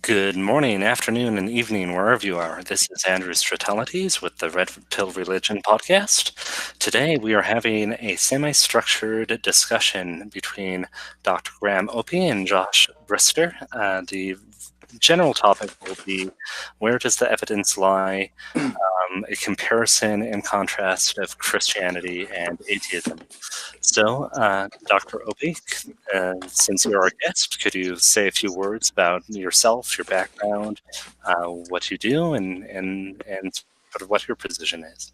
Good morning, afternoon, and evening, wherever you are. This is Andrew Stratelides with the Red Pill Religion podcast. Today, we are having a semi-structured discussion between Dr. Graham Oppy and Josh Brister. The general topic will be, where does the evidence lie? A comparison and contrast of Christianity and atheism. So, Dr. Oppy, since you're our guest, could you say a few words about yourself, your background, what you do, and sort of what your position is?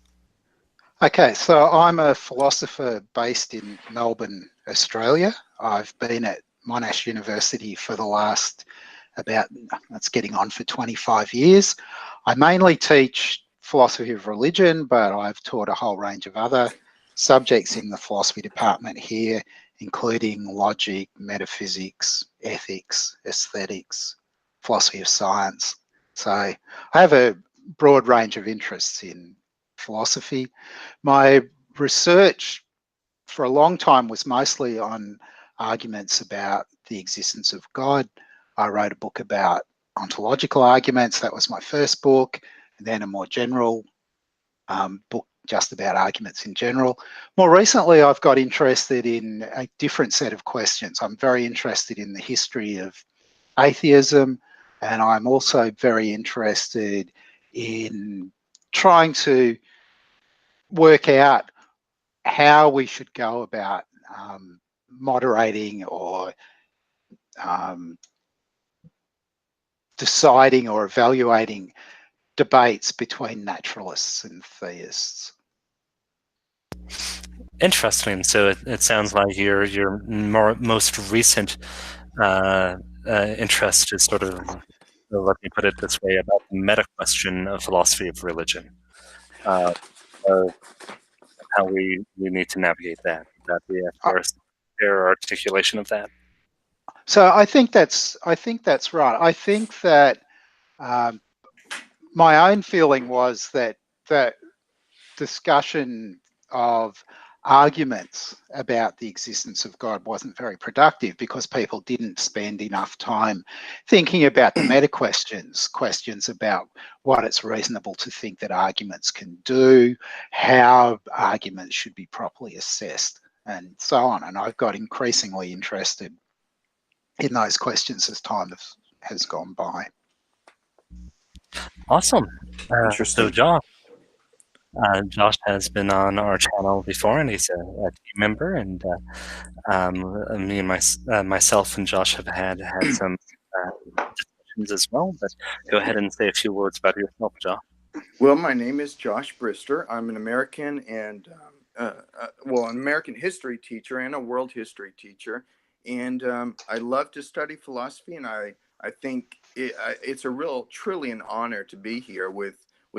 Okay, so I'm a philosopher based in Melbourne, Australia. I've been at Monash University for the last it's getting on for 25 years. I mainly teach philosophy of religion, but I've taught a whole range of other subjects in the philosophy department here, including logic, metaphysics, ethics, aesthetics, philosophy of science. So I have a broad range of interests in philosophy. My research for a long time was mostly on arguments about the existence of God. I wrote a book about ontological arguments. That was my first book. And then a more general book just about arguments in general. More recently, I've got interested in a different set of questions. I'm very interested in the history of atheism, and I'm also very interested in trying to work out how we should go about moderating or deciding or evaluating debates between naturalists and theists. Interesting. So it sounds like your most recent interest is sort of, let me put it this way, about the meta question of philosophy of religion. How we need to navigate that. Would that be a fair articulation of that? So I think that's right. I think that my own feeling was that the discussion of arguments about the existence of God wasn't very productive because people didn't spend enough time thinking about the meta questions about what it's reasonable to think that arguments can do, how arguments should be properly assessed, and so on. And I've got increasingly interested in those questions as time has gone by. Awesome. Interesting. So Josh has been on our channel before, and he's a team member. And me and myself and Josh have had some discussions as well. But go ahead and say a few words about yourself, Josh. Well, my name is Josh Brister. I'm an American and an American history teacher and a world history teacher. And I love to study philosophy, and I think it's truly an honor to be here with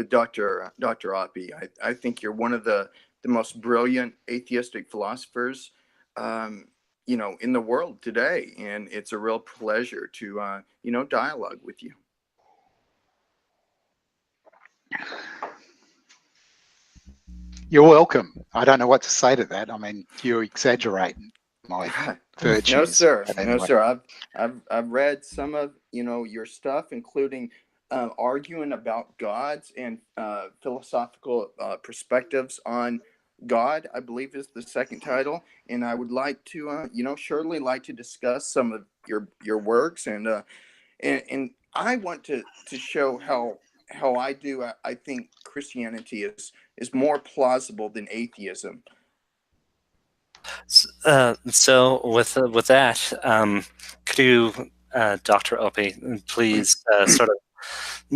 Dr. Oppy. I think you're one of the most brilliant atheistic philosophers, in the world today, and it's a real pleasure to dialogue with you. You're welcome. I don't know what to say to that. I mean, you exaggerate my virtues. No, sir. Anyway. No, sir. I've read some of your stuff, including arguing about gods and philosophical perspectives on God, I believe is the second title. And I would like to, surely like to discuss some of your works, and I want to show how I think Christianity is more plausible than atheism. So with that, could you, Dr. Oppy, please sort of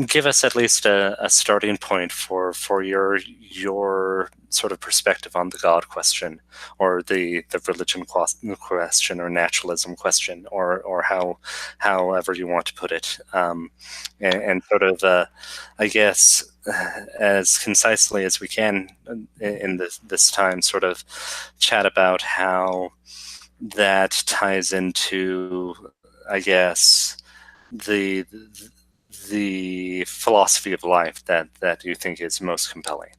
give us at least a starting point for your sort of perspective on the God question, or the religion question, or naturalism question, or however you want to put it, and sort of I guess as concisely as we can in this time, sort of chat about how that ties into, I guess, the philosophy of life that you think is most compelling.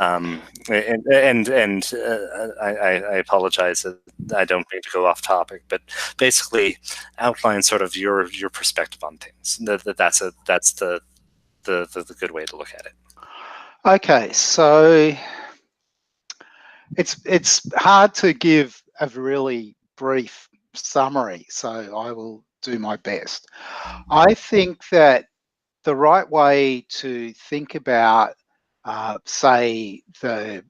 I apologize that I don't mean to go off topic, but basically outline sort of your perspective on things. That's the good way to look at it. Okay, so it's hard to give a really brief summary, so I will do my best. I think that the right way to think about, say, the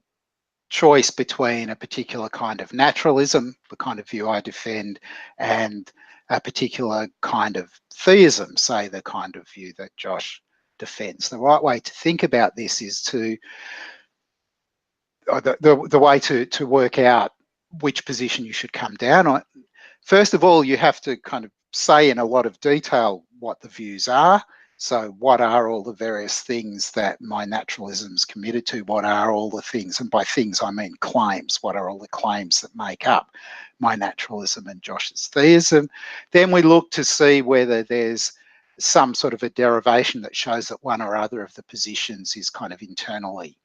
choice between a particular kind of naturalism, the kind of view I defend, and a particular kind of theism, say the kind of view that Josh defends. The right way to think about this is to, the way to work out which position you should come down on. First of all, you have to kind of say in a lot of detail what the views are. So what are all the various things that my naturalism's committed to? What are all the things, and by things I mean claims, what are all the claims that make up my naturalism and Josh's theism? Then we look to see whether there's some sort of a derivation that shows that one or other of the positions is kind of internally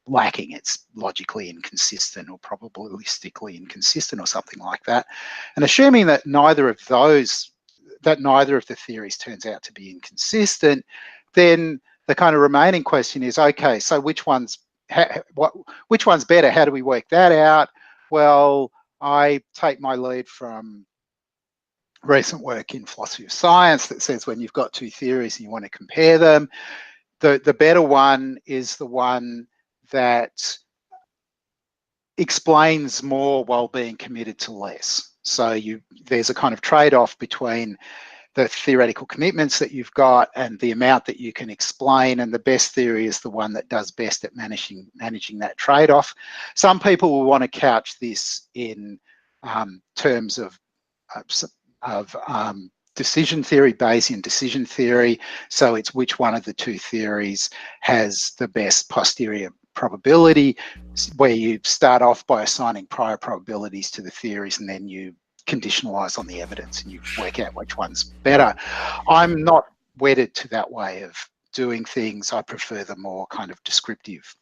lacking, it's logically inconsistent or probabilistically inconsistent or something like that. And assuming that neither of the theories turns out to be inconsistent, then the kind of remaining question is, okay, so which one's better? How do we work that out? Well, I take my lead from recent work in philosophy of science that says when you've got two theories and you want to compare them, the better one is the one that explains more while being committed to less. So there's a kind of trade-off between the theoretical commitments that you've got and the amount that you can explain, and the best theory is the one that does best at managing that trade-off. Some people will want to couch this in terms of decision theory, Bayesian decision theory. So it's which one of the two theories has the best posterior probability, where you start off by assigning prior probabilities to the theories and then you conditionalize on the evidence and you work out which one's better. I'm not wedded to that way of doing things. I prefer the more kind of descriptive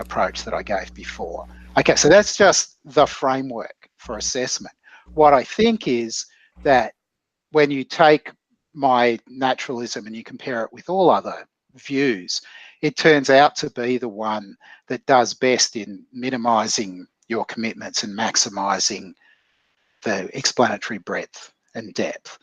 approach that I gave before. Okay, so that's just the framework for assessment. What I think is that when you take my naturalism and you compare it with all other views, it turns out to be the one that does best in minimizing your commitments and maximizing the explanatory breadth and depth.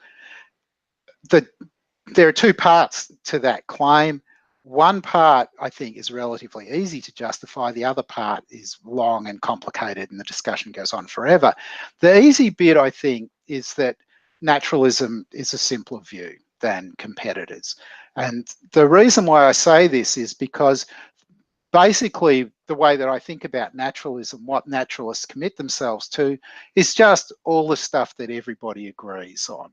There are two parts to that claim. One part, I think, is relatively easy to justify. The other part is long and complicated and the discussion goes on forever. The easy bit, I think, is that naturalism is a simpler view than competitors. And the reason why I say this is because basically the way that I think about naturalism, what naturalists commit themselves to, is just all the stuff that everybody agrees on.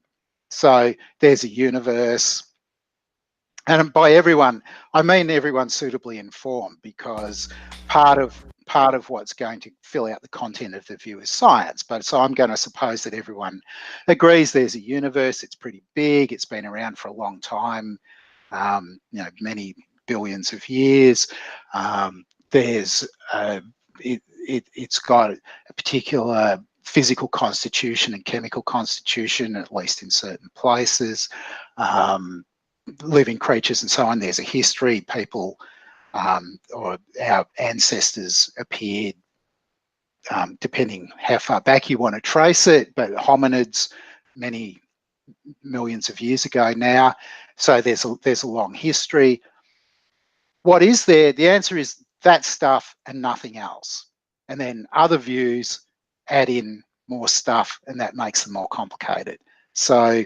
So there's a universe, and by everyone, I mean everyone suitably informed, because part of what's going to fill out the content of the view is science. But so I'm going to suppose that everyone agrees there's a universe. It's pretty big. It's been around for a long time, many billions of years. It's got a particular physical constitution and chemical constitution, at least in certain places. Living creatures and so on. There's a history. People or our ancestors appeared, depending how far back you want to trace it, but hominids many millions of years ago now. So there's a long history. What is there? The answer is that stuff and nothing else. And then other views add in more stuff, and that makes them more complicated. So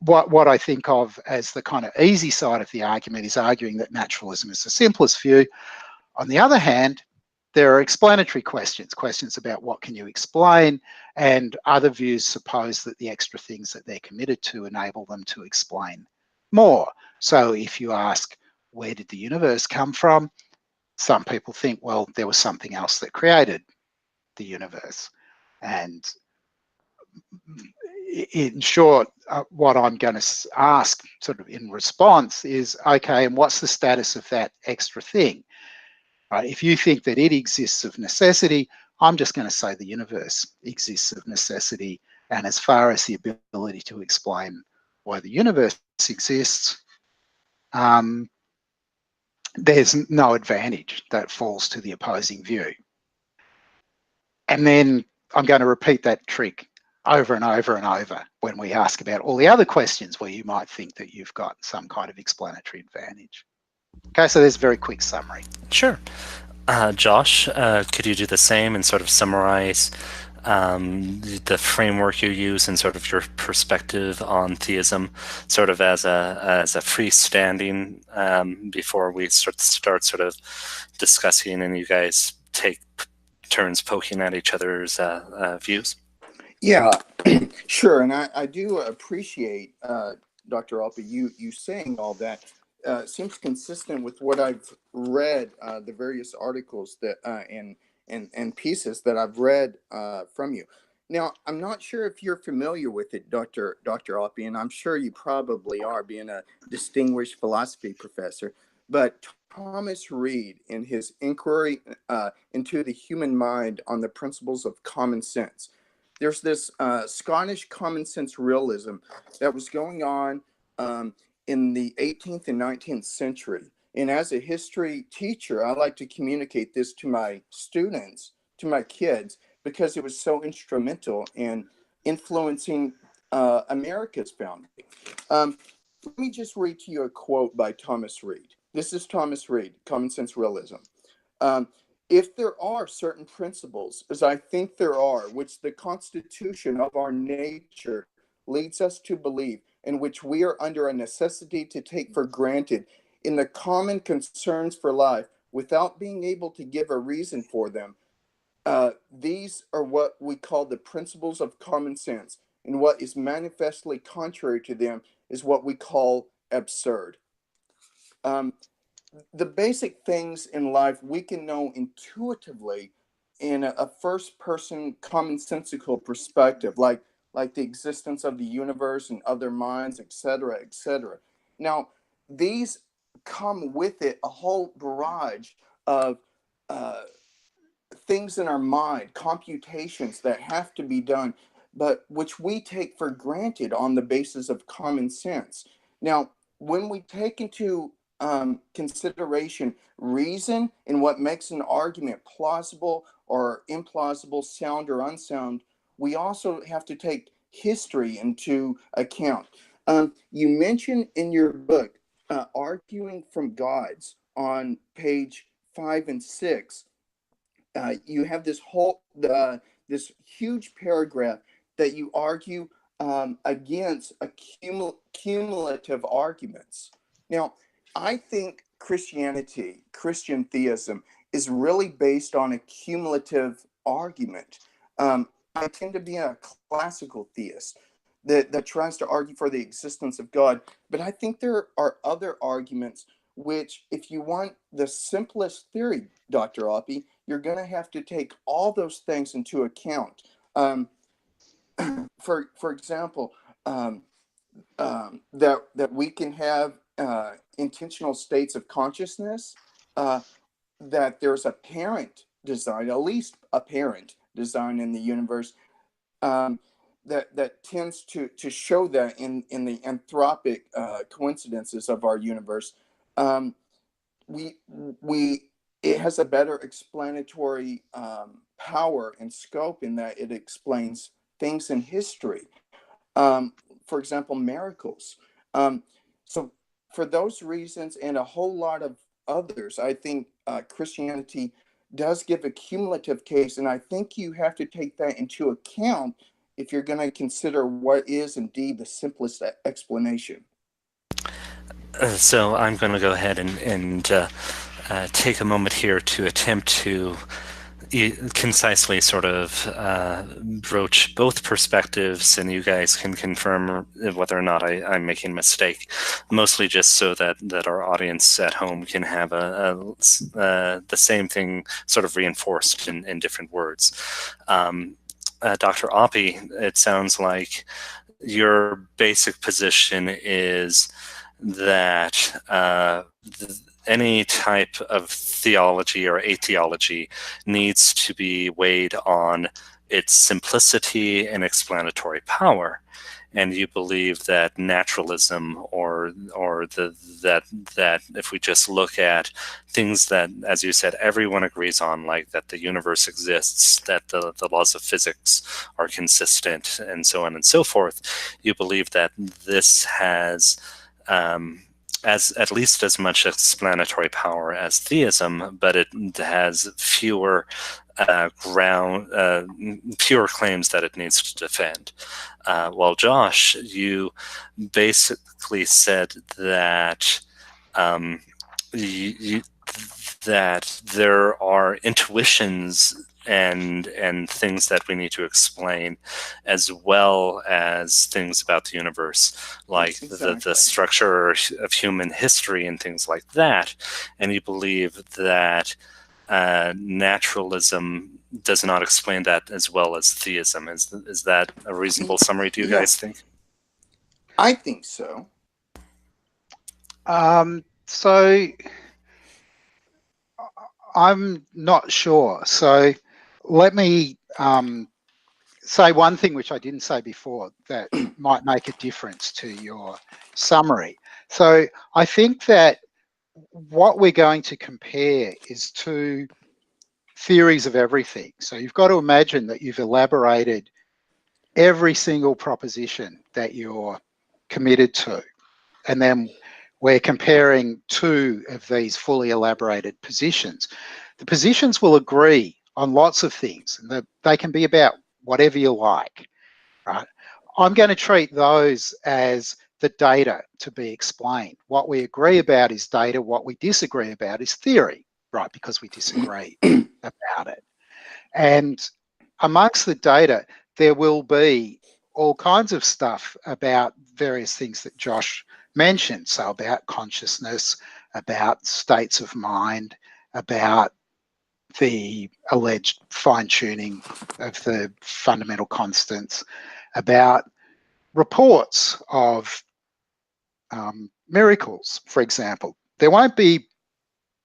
what I think of as the kind of easy side of the argument is arguing that naturalism is the simplest view. On the other hand, there are explanatory questions about what can you explain, and other views suppose that the extra things that they're committed to enable them to explain more. So if you ask, where did the universe come from? Some people think, well, there was something else that created the universe. And in short, what I'm going to ask sort of in response is, okay, and what's the status of that extra thing? Right? If you think that it exists of necessity, I'm just going to say the universe exists of necessity. And as far as the ability to explain why the universe exists, there's no advantage that falls to the opposing view. And then I'm going to repeat that trick over and over and over when we ask about all the other questions where you might think that you've got some kind of explanatory advantage. Okay, so there's a very quick summary. Sure. Josh, could you do the same and sort of summarize the framework you use and sort of your perspective on theism, sort of as a freestanding before we start sort of discussing and you guys take turns poking at each other's views? Yeah, sure. And I do appreciate Dr. Oppy, you saying all that. Seems consistent with what I've read, the various articles that and pieces that I've read from you. Now, I'm not sure if you're familiar with it, Dr. Oppy, and I'm sure you probably are, being a distinguished philosophy professor. But Thomas Reid, in his inquiry into the human mind on the principles of common sense, there's this Scottish common sense realism that was going on in the 18th and 19th century. And as a history teacher, I like to communicate this to my students, to my kids, because it was so instrumental in influencing America's founding. Let me just read to you a quote by Thomas Reid. This is Thomas Reid, Common Sense Realism. If there are certain principles, as I think there are, which the constitution of our nature leads us to believe, and which we are under a necessity to take for granted in the common concerns for life without being able to give a reason for them, these are what we call the principles of common sense, and what is manifestly contrary to them is what we call absurd. The basic things in life we can know intuitively in a first person commonsensical perspective, like the existence of the universe and other minds, etc., etc. Now, these come with it a whole barrage of uh, things in our mind, computations that have to be done, but which we take for granted on the basis of common sense. Now, when we take into consideration reason and what makes an argument plausible or implausible, sound or unsound, we also have to take history into account. You mentioned in your book, Arguing from Gods, on page 5 and 6, you have this huge paragraph that you argue against cumulative arguments. Now, I think Christian theism, is really based on a cumulative argument. I tend to be a classical theist that tries to argue for the existence of God, but I think there are other arguments which, if you want the simplest theory, Dr. Oppy, you're going to have to take all those things into account. For example, that we can have intentional states of consciousness, that there's a parent design, at least a parent design in the universe, that tends to show that in the anthropic coincidences of our universe. We it has a better explanatory power and scope in that it explains things in history. For example, miracles. So for those reasons and a whole lot of others, I think Christianity does give a cumulative case, and I think you have to take that into account if you're going to consider what is indeed the simplest explanation. So I'm going to go ahead and take a moment here to attempt to concisely sort of broach both perspectives, and you guys can confirm whether or not I'm making a mistake, mostly just so that our audience at home can have the same thing sort of reinforced in different words. Dr. Oppy, it sounds like your basic position is that any type of theology or atheology needs to be weighed on its simplicity and explanatory power. And you believe that naturalism, or that if we just look at things that, as you said, everyone agrees on, like that the universe exists, that the laws of physics are consistent, and so on and so forth, you believe that this has as at least as much explanatory power as theism, but it has fewer fewer claims that it needs to defend. Well, Josh, you basically said that that there are intuitions and things that we need to explain, as well as things about the universe, like Exactly. the structure of human history and things like that. And you believe that naturalism does not explain that as well as theism. Is that a reasonable summary, do you guys think? I think so. So I'm not sure. So let me say one thing which I didn't say before that might make a difference to your summary. So I think that what we're going to compare is two theories of everything. So you've got to imagine that you've elaborated every single proposition that you're committed to. And then we're comparing two of these fully elaborated positions. The positions will agree on lots of things. They can be about whatever you like, right? I'm going to treat those as the data to be explained. What we agree about is data. What we disagree about is theory, right? Because we disagree about it. And amongst the data, there will be all kinds of stuff about various things that Josh mentioned. So about consciousness, about states of mind, about the alleged fine-tuning of the fundamental constants, about reports of miracles, for example. There won't be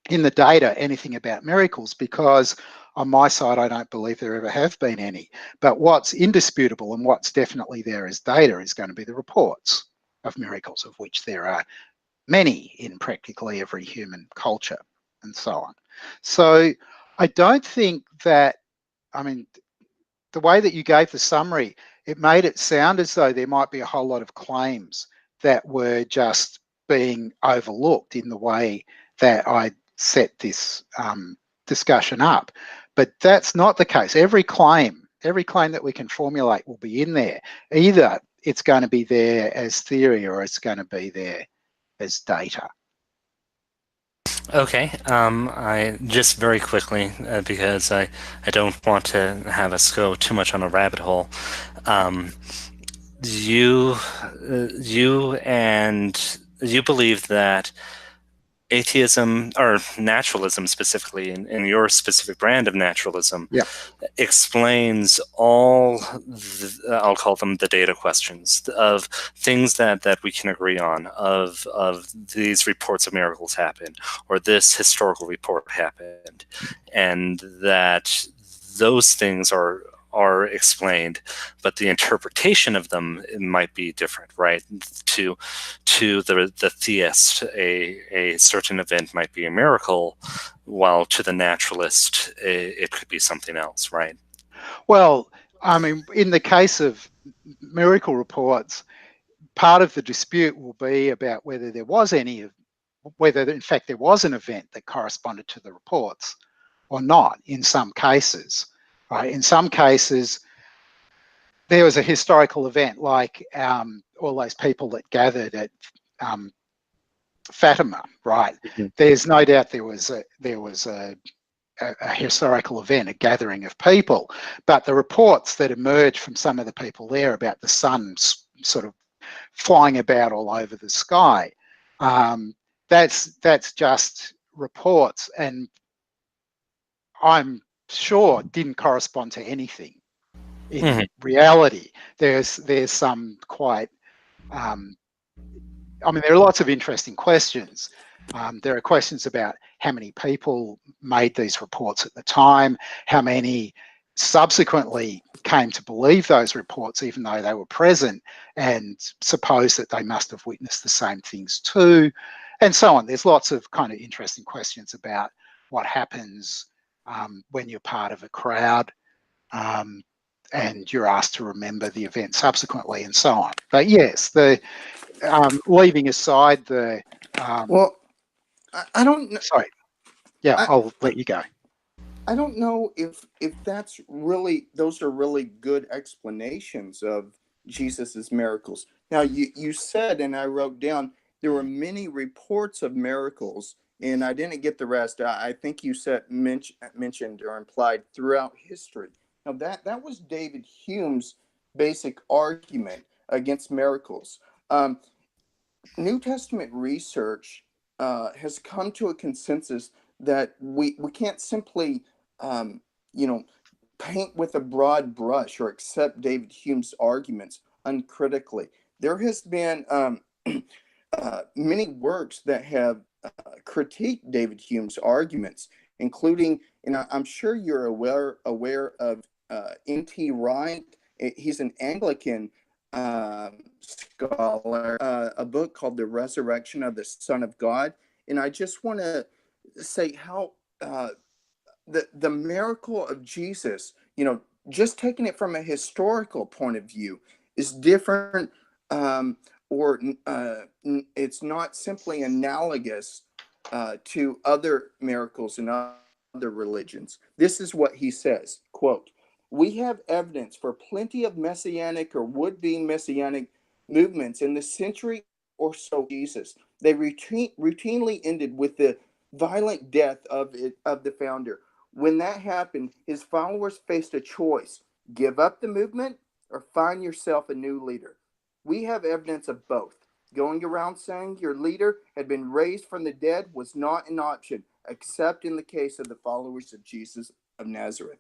in the data anything about miracles because on my side, I don't believe there ever have been any. But what's indisputable and what's definitely there as data is going to be the reports of miracles, of which there are many in practically every human culture and so on. So I don't think that, I mean, the way that you gave the summary, it made it sound as though there might be a whole lot of claims that were just being overlooked in the way that I set this discussion up. But that's not the case. Every claim that we can formulate will be in there. Either it's going to be there as theory or it's going to be there as data. Okay, I just very quickly, because I don't want to have us go too much on a rabbit hole. You believe that atheism, or naturalism specifically, in your specific brand of naturalism, Yeah. explains all, I'll call them the data questions, of things that we can agree on, of these reports of miracles happen, or this historical report happened, and that those things are explained, but the interpretation of them might be different, right? To the theist, a certain event might be a miracle, while to the naturalist, it could be something else, right? Well, I mean, in the case of miracle reports, part of the dispute will be about whether there was whether in fact there was an event that corresponded to the reports or not in some cases, right? In some cases, there was a historical event like all those people that gathered at Fatima, right? Mm-hmm. There's no doubt there was a historical event, a gathering of people, but the reports that emerged from some of the people there about the sun sort of flying about all over the sky, that's just reports, and I'm sure didn't correspond to anything in reality. There's some quite I mean, there are lots of interesting questions There are questions about how many people made these reports at the time, how many subsequently came to believe those reports even though they were present and suppose that they must have witnessed the same things too, and so on. There's lots of kind of interesting questions about what happens when you're part of a crowd and you're asked to remember the event subsequently and so on. But yes, the leaving aside the Well, I don't know. sorry, yeah, I, I'll let you go. I don't know if that's really, those are really good explanations of Jesus's miracles. Now you said, and I wrote down, there were many reports of miracles, and I didn't get the rest. I think you said mentioned or implied throughout history. Now that was David Hume's basic argument against miracles. New Testament research has come to a consensus that we can't simply, you know, paint with a broad brush or accept David Hume's arguments uncritically. There has been many works that have critiqued David Hume's arguments, including, and I'm sure you're aware of N.T. Wright. He's an Anglican scholar, a book called The Resurrection of the Son of God. And I just want to say how the miracle of Jesus, just taking it from a historical point of view, is different, or it's not simply analogous to other miracles in other religions. This is what he says, quote, "We have evidence for plenty of messianic or would-be messianic movements in the century or so of Jesus. They routinely ended with the violent death of the founder. When that happened, his followers faced a choice: give up the movement or find yourself a new leader. We have evidence of both. Going around saying your leader had been raised from the dead was not an option, except in the case of the followers of Jesus of Nazareth."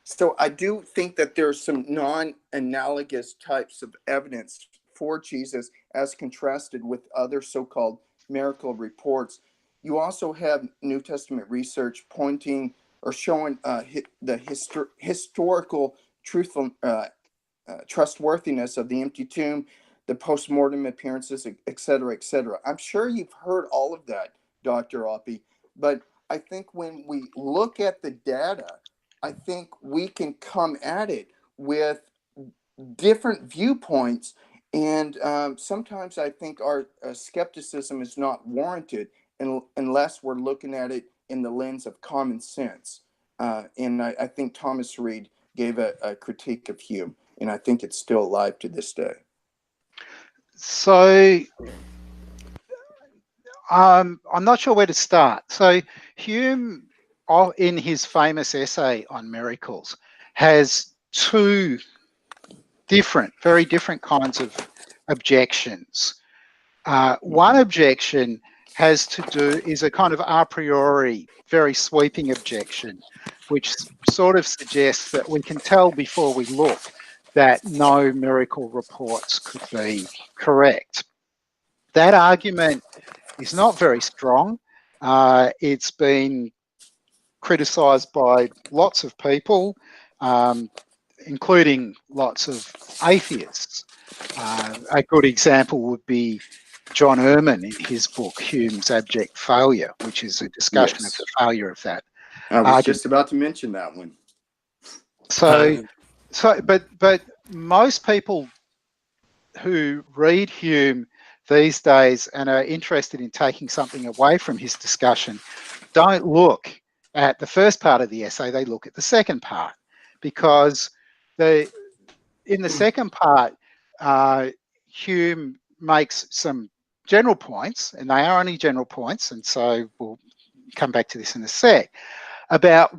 So I do think that there's some non-analogous types of evidence for Jesus as contrasted with other so-called miracle reports. You also have New Testament research pointing or showing the historical trustworthiness of the empty tomb, the post-mortem appearances, et cetera, et cetera. I'm sure you've heard all of that, Dr. Oppy, but I think when we look at the data, I think we can come at it with different viewpoints. And sometimes I think our skepticism is not warranted unless we're looking at it in the lens of common sense. And I think Thomas Reid gave a critique of Hume, and I think it's still alive to this day. So I'm not sure where to start. So Hume, in his famous essay on miracles, has two very different kinds of objections. One objection is a kind of a priori, very sweeping objection, which sort of suggests that we can tell before we look that no miracle reports could be correct. That argument is not very strong. It's been criticised by lots of people, including lots of atheists. A good example would be John Ehrman in his book, Hume's Abject Failure, which is a discussion of the failure of that I was just about to mention that one. But most people who read Hume these days and are interested in taking something away from his discussion don't look at the first part of the essay, they look at the second part, because in the second part, Hume makes some general points, and they are only general points, and so we'll come back to this in a sec, about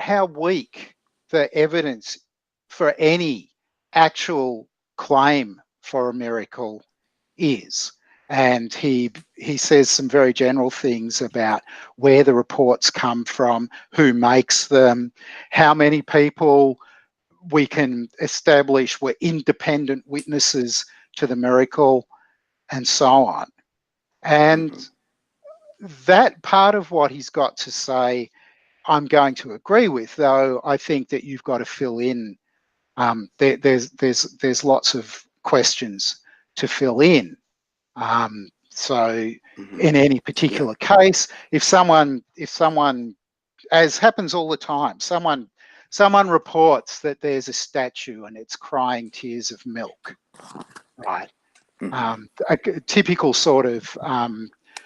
how weak the evidence for any actual claim for a miracle is. And he says some very general things about where the reports come from, who makes them, how many people we can establish were independent witnesses to the miracle, and so on. And that part of what he's got to say, I'm going to agree with, though I think that you've got to fill in. There's lots of questions to fill in. So in any particular case, if someone, as happens all the time, someone reports that there's a statue and it's crying tears of milk, right? A typical sort of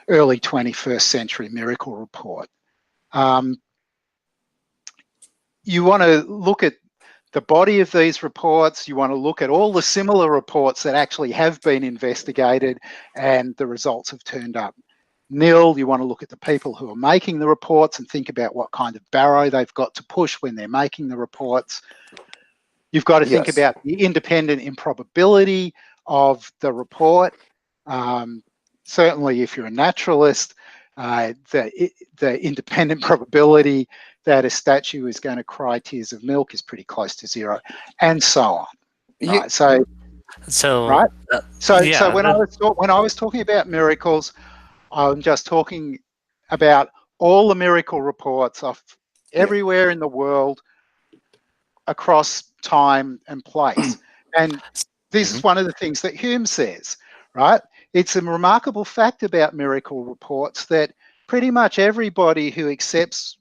early 21st century miracle report. You want to look at the body of these reports. You want to look at all the similar reports that actually have been investigated and the results have turned up nil. You want to look at the people who are making the reports and think about what kind of barrow they've got to push when they're making the reports. You've got to think about the independent improbability of the report. Certainly, if you're a naturalist, the independent probability that a statue is going to cry tears of milk is pretty close to zero, and so on. Right? So when I was talking about miracles, I'm just talking about all the miracle reports of everywhere in the world across time and place. And this is one of the things that Hume says, right? It's a remarkable fact about miracle reports that pretty much everybody who accepts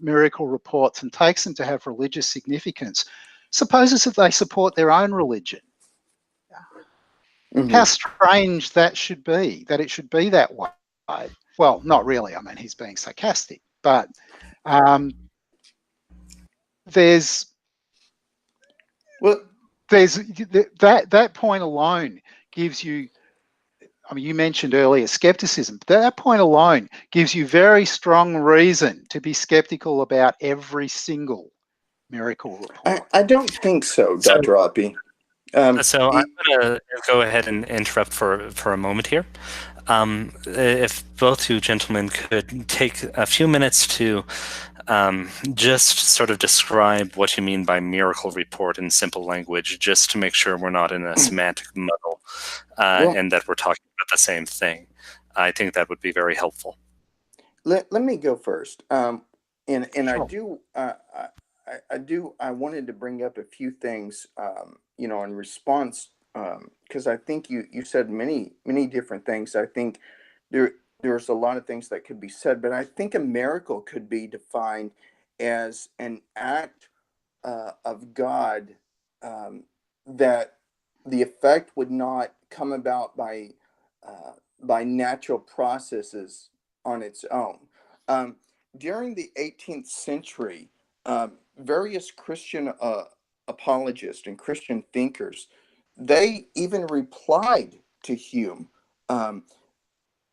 miracle reports and takes them to have religious significance supposes that they support their own religion. How strange that should be, that it should be that way. Well, not really. I mean, he's being sarcastic, but there's that point alone gives you, I mean, you mentioned earlier skepticism. That point alone gives you very strong reason to be skeptical about every single miracle report. I don't think so, Dr. Oppy. So I'm going to go ahead and interrupt for a moment here. If both you gentlemen could take a few minutes to just sort of describe what you mean by miracle report in simple language, just to make sure we're not in a semantic muddle and that we're talking about the same thing. I think that would be very helpful. Let me go first. And Sure. I wanted to bring up a few things, in response, because I think you said many different things. I think there's a lot of things that could be said, but I think a miracle could be defined as an act of God that the effect would not come about by natural processes on its own. During the 18th century, various Christian apologists and Christian thinkers, they even replied to Hume.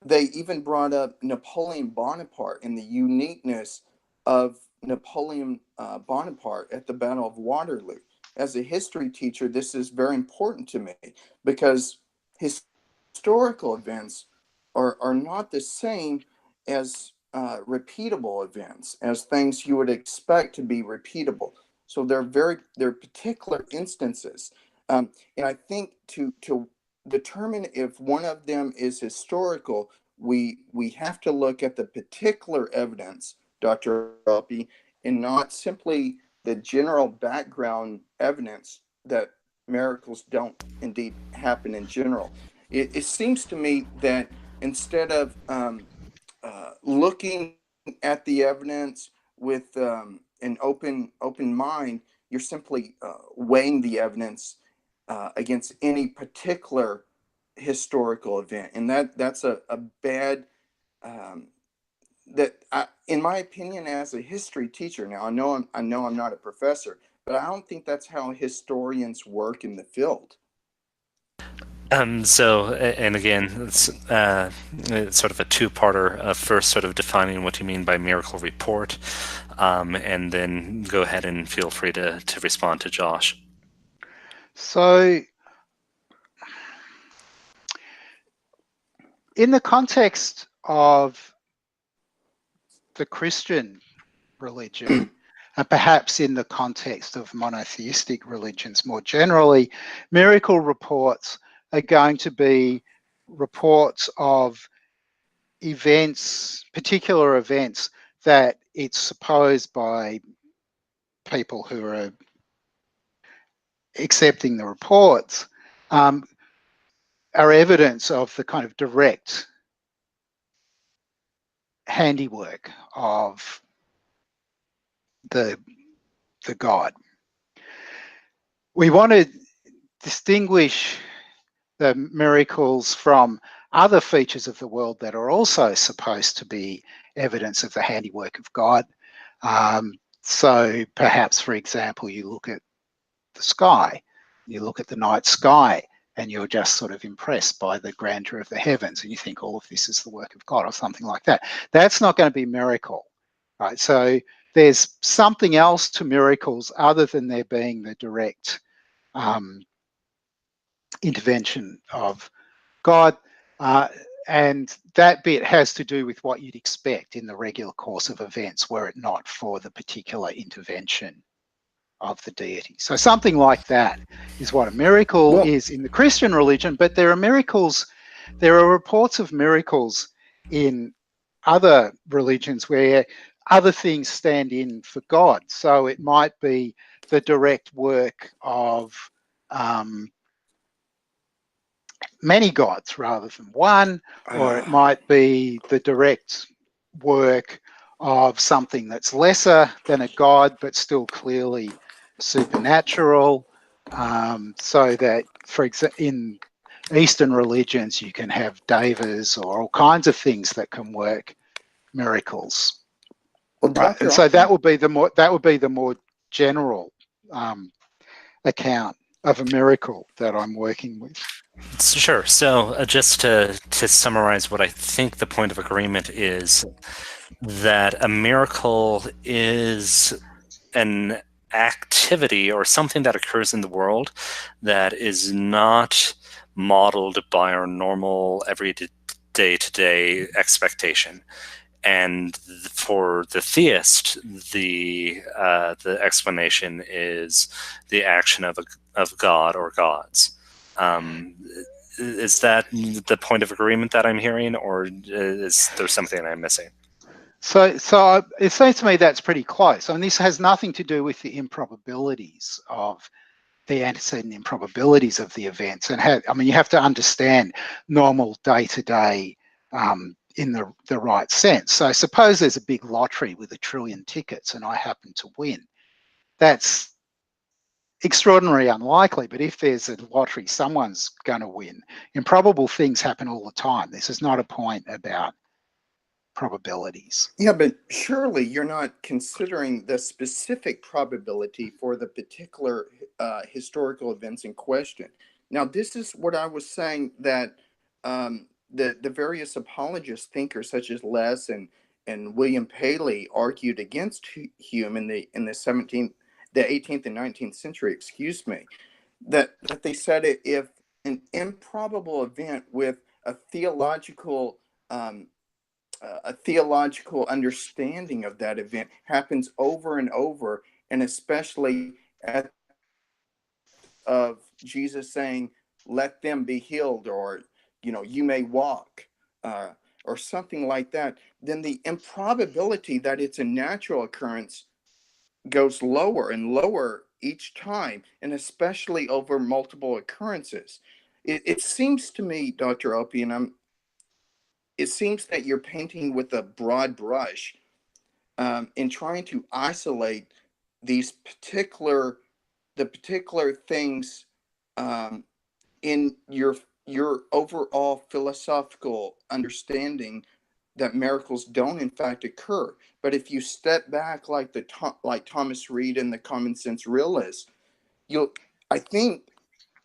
They even brought up Napoleon Bonaparte and the uniqueness of Napoleon Bonaparte at the Battle of Waterloo. As a history teacher, this is very important to me because historical events are not the same as repeatable events, as things you would expect to be repeatable. So they're particular instances, and I think to determine if one of them is historical, we have to look at the particular evidence, Dr. Oppy, and not simply the general background evidence that miracles don't indeed happen in general. It seems to me that instead of looking at the evidence with an open mind, you're simply weighing the evidence against any particular historical event, and that's a bad in my opinion, as a history teacher. Now I know I'm not a professor, but I don't think that's how historians work in the field. And again, it's sort of a two-parter. First, sort of defining what you mean by miracle report, and then go ahead and feel free to respond to Josh. So, in the context of the Christian religion, and perhaps in the context of monotheistic religions more generally, miracle reports are going to be reports of events, particular events that it's supposed by people who are accepting the reports are evidence of the kind of direct handiwork of the God. We want to distinguish the miracles from other features of the world that are also supposed to be evidence of the handiwork of God. So perhaps, for example, you look at the sky, you look at the night sky, and you're just sort of impressed by the grandeur of the heavens, and you think all of this is the work of God or something like that. That's not going to be a miracle, right? So there's something else to miracles other than there being the direct intervention of God. And that bit has to do with what you'd expect in the regular course of events were it not for the particular intervention of the deity. So something like that is what a miracle is in the Christian religion, but there are miracles, there are reports of miracles in other religions where other things stand in for God. So it might be the direct work of many gods rather than one, or it might be the direct work of something that's lesser than a god but still clearly supernatural. So that, for example, in Eastern religions, you can have devas or all kinds of things that can work miracles. Well, Right, and so that would be the more general account of a miracle that I'm working with. Sure. So just to summarize what I think the point of agreement is, that a miracle is an activity or something that occurs in the world that is not modeled by our normal everyday to-day expectation. And for the theist, the explanation is the action of God or gods. Is that the point of agreement that I'm hearing, or is there something I'm missing? So it seems to me that's pretty close. I mean, this has nothing to do with the improbabilities of the antecedent improbabilities of the events. And you have to understand normal day-to-day in the right sense. So suppose there's a big lottery with 1 trillion tickets and I happen to win. That's extraordinarily unlikely, but if there's a lottery, someone's going to win. Improbable things happen all the time. This is not a point about probabilities. Yeah, but surely you're not considering the specific probability for the particular historical events in question. Now, this is what I was saying, that the various apologist thinkers such as Les and William Paley argued against Hume in the 18th and 19th century. Excuse me, that they said if an improbable event with a theological understanding of that event happens over and over, and especially at of Jesus saying, "Let them be healed," or "You may walk," or something like that, then the improbability that it's a natural occurrence goes lower and lower each time, and especially over multiple occurrences. It seems to me, Dr. Opie, it seems that you're painting with a broad brush in trying to isolate these particular things in your overall philosophical understanding that miracles don't in fact occur. But if you step back like Thomas Reid and the common sense realist, you'll I think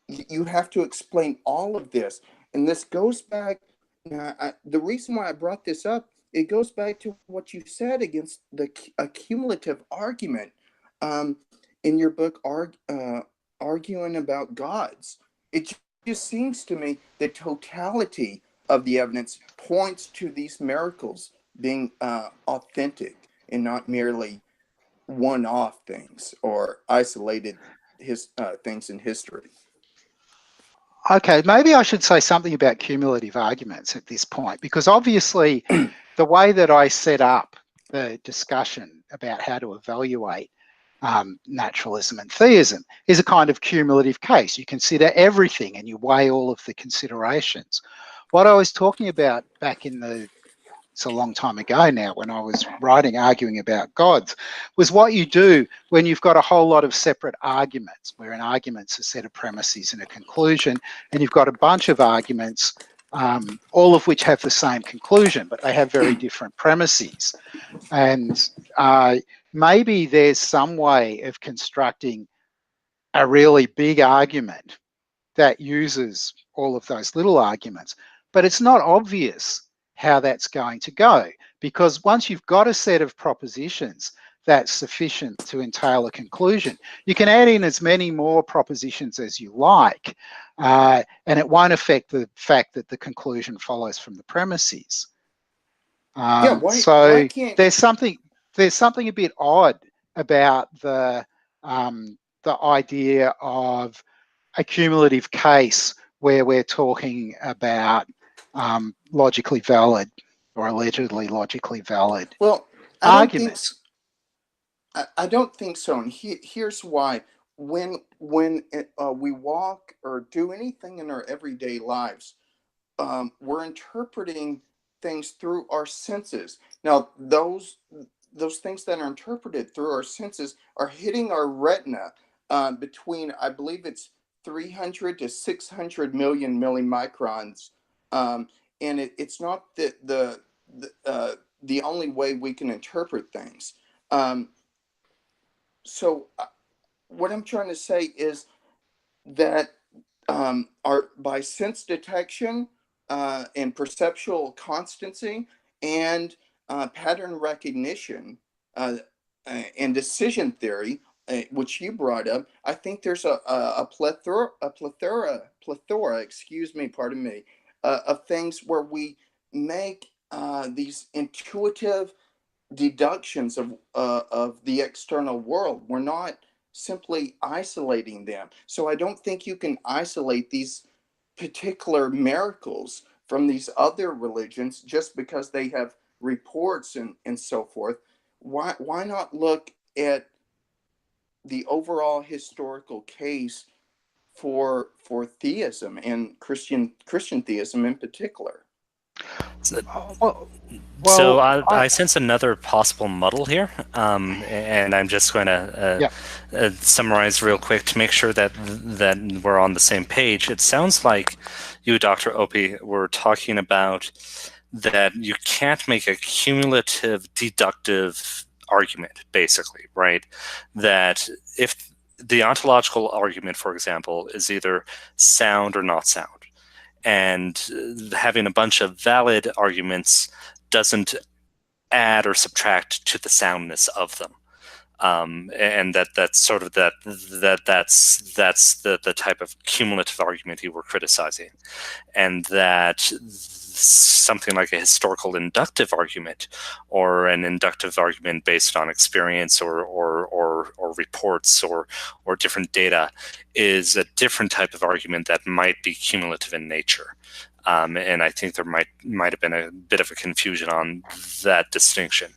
you have to explain all of this. And this goes back, the reason why I brought this up, it goes back to what you said against a cumulative argument um, in your book, Arguing About Gods. It just seems to me the totality of the evidence points to these miracles being authentic and not merely one-off things or isolated things in history. Okay, maybe I should say something about cumulative arguments at this point, because obviously the way that I set up the discussion about how to evaluate naturalism and theism is a kind of cumulative case. You consider everything and you weigh all of the considerations. What I was talking about back in it's a long time ago now, when I was writing, arguing about gods, was what you do when you've got a whole lot of separate arguments, where an argument's a set of premises and a conclusion, and you've got a bunch of arguments, all of which have the same conclusion, but they have very different premises. And maybe there's some way of constructing a really big argument that uses all of those little arguments, but it's not obvious how that's going to go, because once you've got a set of propositions that's sufficient to entail a conclusion, you can add in as many more propositions as you like, and it won't affect the fact that the conclusion follows from the premises. Yeah, why So can't there's something a bit odd about the idea of a cumulative case where we're talking about logically valid or allegedly logically valid well, I don't think arguments. I don't think so, and here's why. When we walk or do anything in our everyday lives, we're interpreting things through our senses. Now, those things that are interpreted through our senses are hitting our retina between, I believe it's 300 to 600 million millimicrons, and it's not the only way we can interpret things. Um, so, what I'm trying to say is that are by sense detection and perceptual constancy and pattern recognition uh, and decision theory, which you brought up. I think there's a plethora, excuse me, pardon me, of things where we make these intuitive deductions of the external world. We're not simply isolating them. So I don't think you can isolate these particular miracles from these other religions just because they have reports and so forth. Why not look at the overall historical case for theism and Christian theism in particular? So, Well, so well, I sense another possible muddle here, and I'm just going to yeah, summarize real quick to make sure that we're on the same page. It sounds like you, Dr. Oppy, were talking about that you can't make a cumulative deductive argument, basically, right? That if the ontological argument, for example, is either sound or not sound, and having a bunch of valid arguments doesn't add or subtract to the soundness of them. And that's sort of that's the type of cumulative argument you were criticizing, and that something like a historical inductive argument or an inductive argument based on experience or reports or different data is a different type of argument that might be cumulative in nature. And I think there might have been a bit of a confusion on that distinction.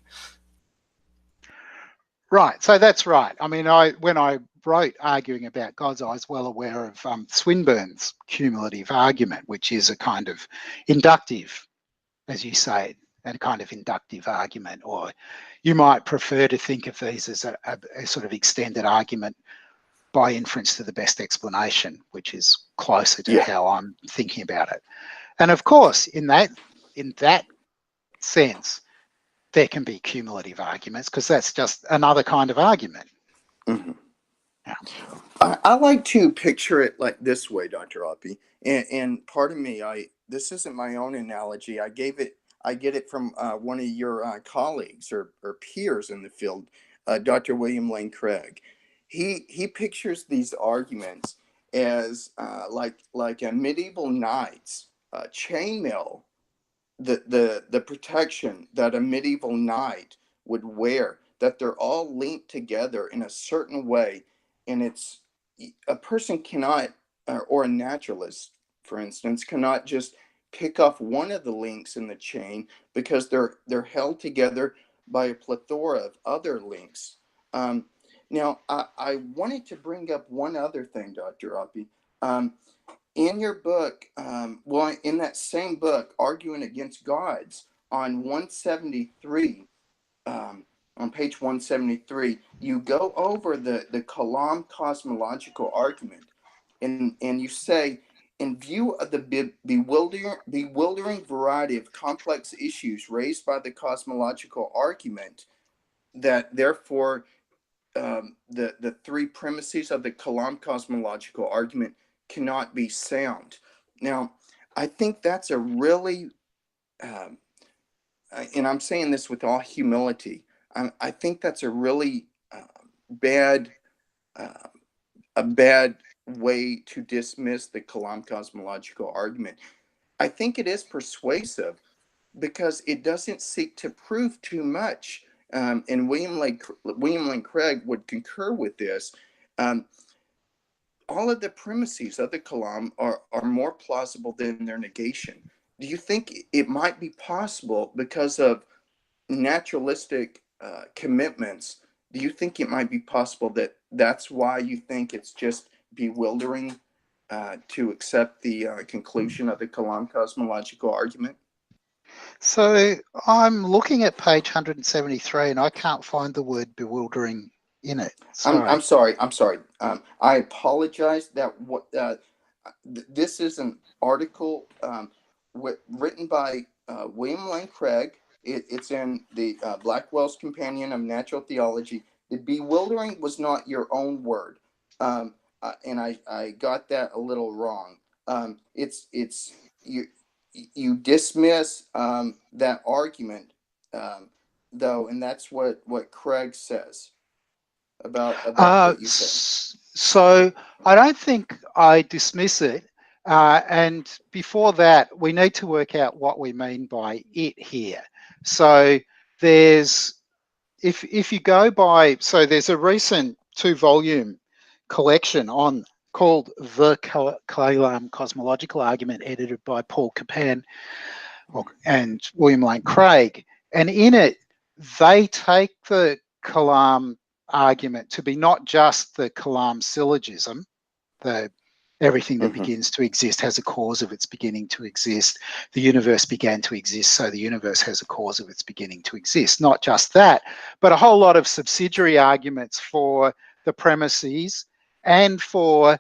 right. So that's right. I mean, when I wrote arguing about gods, I was well aware of Swinburne's cumulative argument, which is a kind of inductive, as you say, a kind of inductive argument, or you might prefer to think of these as a sort of extended argument by inference to the best explanation, which is closer to Yeah. how I'm thinking about it. And of course, in that sense, there can be cumulative arguments, because that's just another kind of argument. Mm-hmm. Yeah. I like to picture it like this way, Dr. Oppy, and pardon me, this isn't my own analogy. I get it from one of your colleagues or peers in the field, Dr. William Lane Craig. He pictures these arguments as like a medieval knight's chainmail, the protection that a medieval knight would wear, that they're all linked together in a certain way, and it's a person cannot or a naturalist for instance, cannot just pick off one of the links in the chain because they're held together by a plethora of other links. Now, I wanted to bring up one other thing, Dr. Oppy. In your book, well, in that same book, Arguing Against Gods, on 173, on page 173, you go over the Kalam cosmological argument, and you say, in view of the bewildering variety of complex issues raised by the cosmological argument, that therefore the three premises of the Kalam cosmological argument cannot be sound. Now, I think that's a really, and I'm saying this with all humility, I think that's a really bad, a bad way to dismiss the Kalam cosmological argument. I think it is persuasive because it doesn't seek to prove too much. And William Lane Craig would concur with this. All of the premises of the Kalam are more plausible than their negation. Do you think it might be possible, because of naturalistic commitments, do you think it might be possible that that's why you think it's just bewildering to accept the conclusion of the Kalam cosmological argument? So I'm looking at page 173 and I can't find the word bewildering in it. Sorry. I'm sorry. I apologize. That what this is an article written by William Lane Craig. It's in the Blackwell's Companion of Natural Theology. The bewildering was not your own word, and I got that a little wrong. It's you dismiss that argument, though, and that's what Craig says about what you said. So I don't think I dismiss it. And before that, we need to work out what we mean by it here. So there's, if you go by, so there's a recent 2-volume collection on called The Kalam Cosmological Argument, edited by Paul Capan and William Lane Craig. And in it, they take the Kalam argument to be not just the Kalam syllogism, the everything that begins to exist has a cause of its beginning to exist. The universe began to exist, so the universe has a cause of its beginning to exist. Not just that, but a whole lot of subsidiary arguments for the premises and for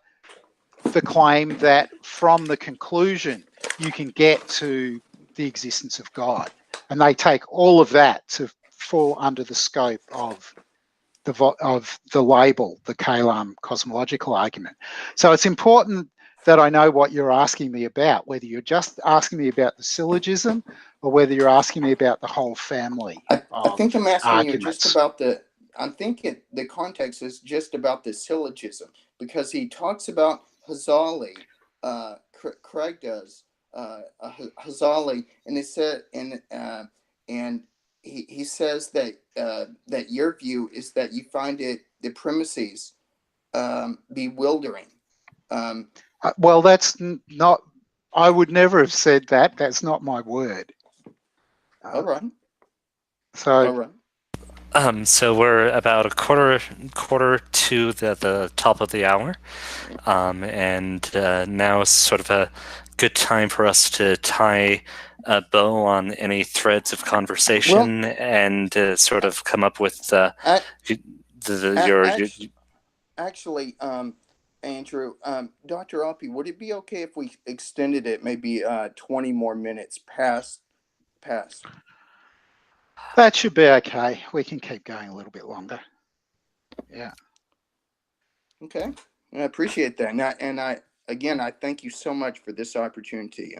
the claim that from the conclusion you can get to the existence of God. And they take all of that to fall under the scope of the label, the Kalam cosmological argument. So it's important that I know what you're asking me about, whether you're just asking me about the syllogism or whether you're asking me about the whole family I think I'm asking arguments. you just about I'm thinking the context is just about the syllogism, because he talks about Hazali, Craig does, Hazali, and they said, and he says that that your view is that you find the premises bewildering. Well, that's not. I would never have said that. That's not my word. All right. So. All right. So we're about a quarter to the top of the hour, and now is sort of a good time for us to tie a bow on any threads of conversation and sort of come up with Actually, Andrew, Dr. Oppy, would it be okay if we extended it maybe 20 more minutes past? That should be okay. We can keep going a little bit longer. Yeah. Okay. I appreciate that. And I thank you so much for this opportunity.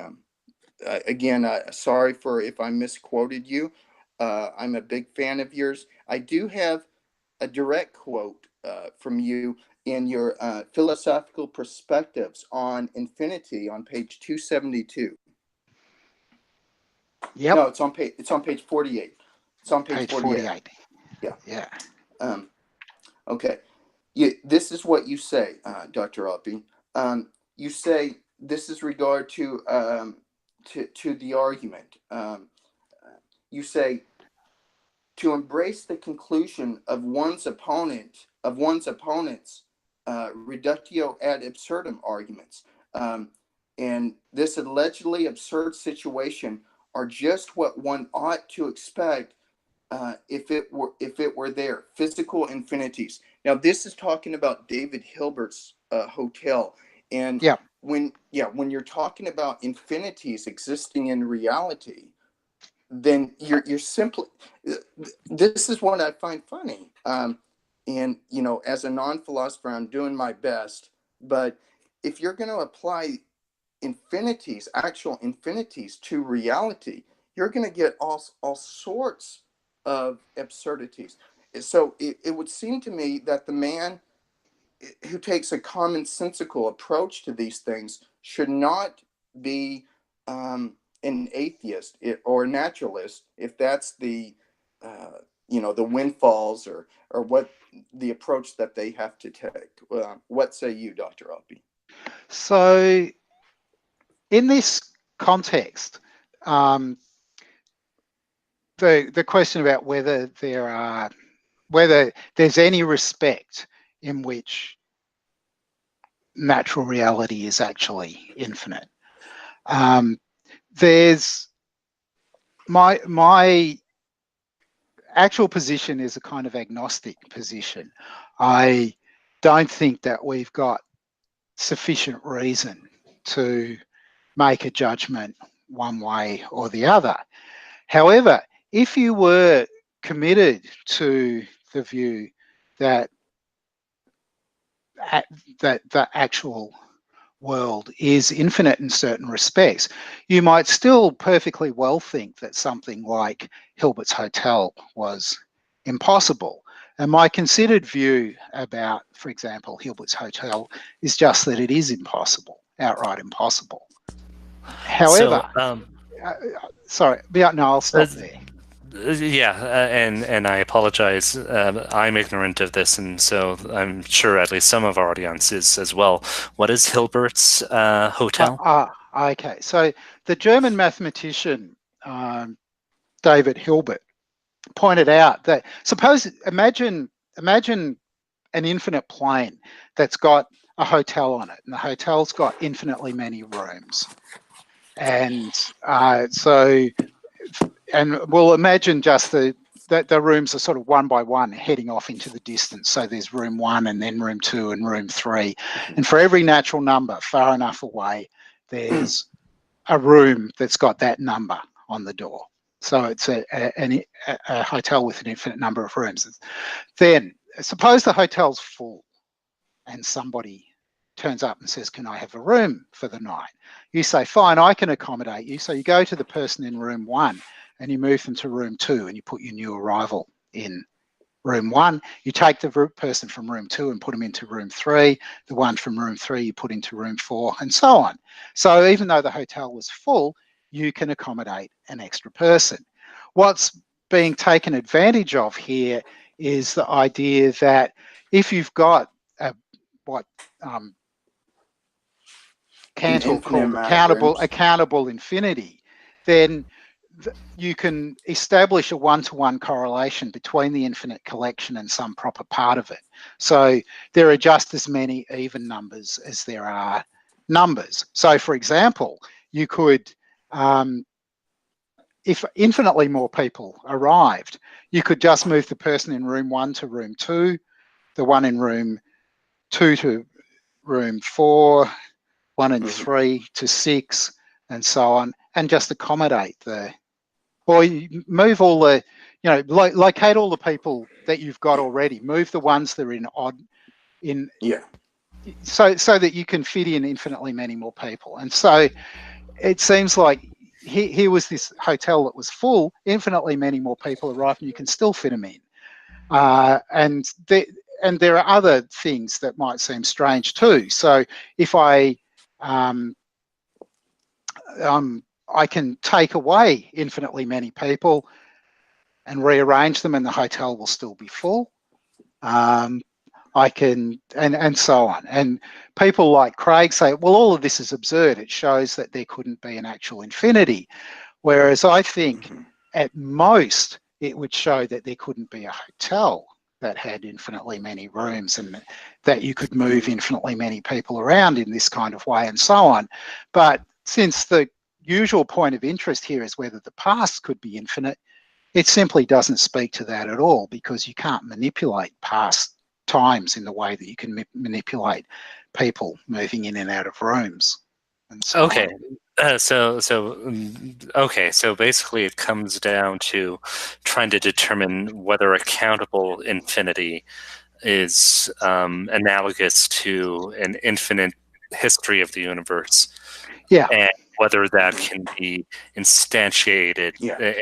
Again, sorry for if I misquoted you. I'm a big fan of yours. I do have a direct quote from you in your philosophical perspectives on infinity on page 272. Yep. No, it's on page 48. It's on page 48. Yeah. Okay. This is what you say, Dr. Oppy. You say this is regard to the argument. You say to embrace the conclusion of one's opponent's reductio ad absurdum arguments, and this allegedly absurd situation are just what one ought to expect if it were there. Physical infinities. Now, this is talking about David Hilbert's hotel, and Yeah. when you're talking about infinities existing in reality, then you're simply, this is what I find funny. And as a non-philosopher, I'm doing my best, but if you're going to apply infinities, actual infinities to reality, you're going to get all sorts of absurdities. So it would seem to me that the man who takes a commonsensical approach to these things should not be an atheist or a naturalist, if that's the the windfalls or what the approach that they have to take. What say you, Dr. Oppy? So in this context, the question about whether there's any respect in which natural reality is actually infinite. There's my actual position is a kind of agnostic position. I don't think that we've got sufficient reason to make a judgment one way or the other. However, if you were committed to the view that the actual world is infinite in certain respects, you might still perfectly well think that something like Hilbert's Hotel was impossible. And my considered view about, for example, Hilbert's Hotel is just that it is impossible, outright impossible. However, sorry, no, I'll stop there. And I apologize. I'm ignorant of this, and so I'm sure at least some of our audience is as well. What is Hilbert's hotel? Okay, so the German mathematician David Hilbert pointed out that imagine an infinite plane that's got a hotel on it, and the hotel's got infinitely many rooms, and we'll imagine just the rooms are sort of one by one heading off into the distance. So there's room 1 and then room 2 and room 3. And for every natural number far enough away, there's a room that's got that number on the door. So it's a hotel with an infinite number of rooms. Then suppose the hotel's full and somebody turns up and says, can I have a room for the night? You say, fine, I can accommodate you. So you go to the person in room 1 and you move them to room 2 and you put your new arrival in room 1. You take the person from room 2 and put them into room 3. The one from room 3 you put into room 4, and so on. So even though the hotel was full, you can accommodate an extra person. What's being taken advantage of here is the idea that if you've got what Cantor called accountable infinity, then you can establish a one-to-one correlation between the infinite collection and some proper part of it. So there are just as many even numbers as there are numbers. So for example, you could, if infinitely more people arrived, you could just move the person in room 1 to room 2, the one in room 2 to room 4, 1 and 3 to 6, and so on, and just accommodate or you move all the, locate all the people that you've got already, move the ones that are in odd, so that you can fit in infinitely many more people. And so it seems like here was this hotel that was full, infinitely many more people arrived, and you can still fit them in. And there are other things that might seem strange too. So if I can take away infinitely many people and rearrange them and the hotel will still be full. I can, and so on. And people like Craig say, well, all of this is absurd. It shows that there couldn't be an actual infinity. Whereas I think at most it would show that there couldn't be a hotel that had infinitely many rooms and that you could move infinitely many people around in this kind of way and so on. But since the usual point of interest here is whether the past could be infinite, it simply doesn't speak to that at all, because you can't manipulate past times in the way that you can manipulate people moving in and out of rooms. And so Okay. on. So basically it comes down to trying to determine whether a countable infinity is analogous to an infinite history of the universe. Yeah. And whether that can be instantiated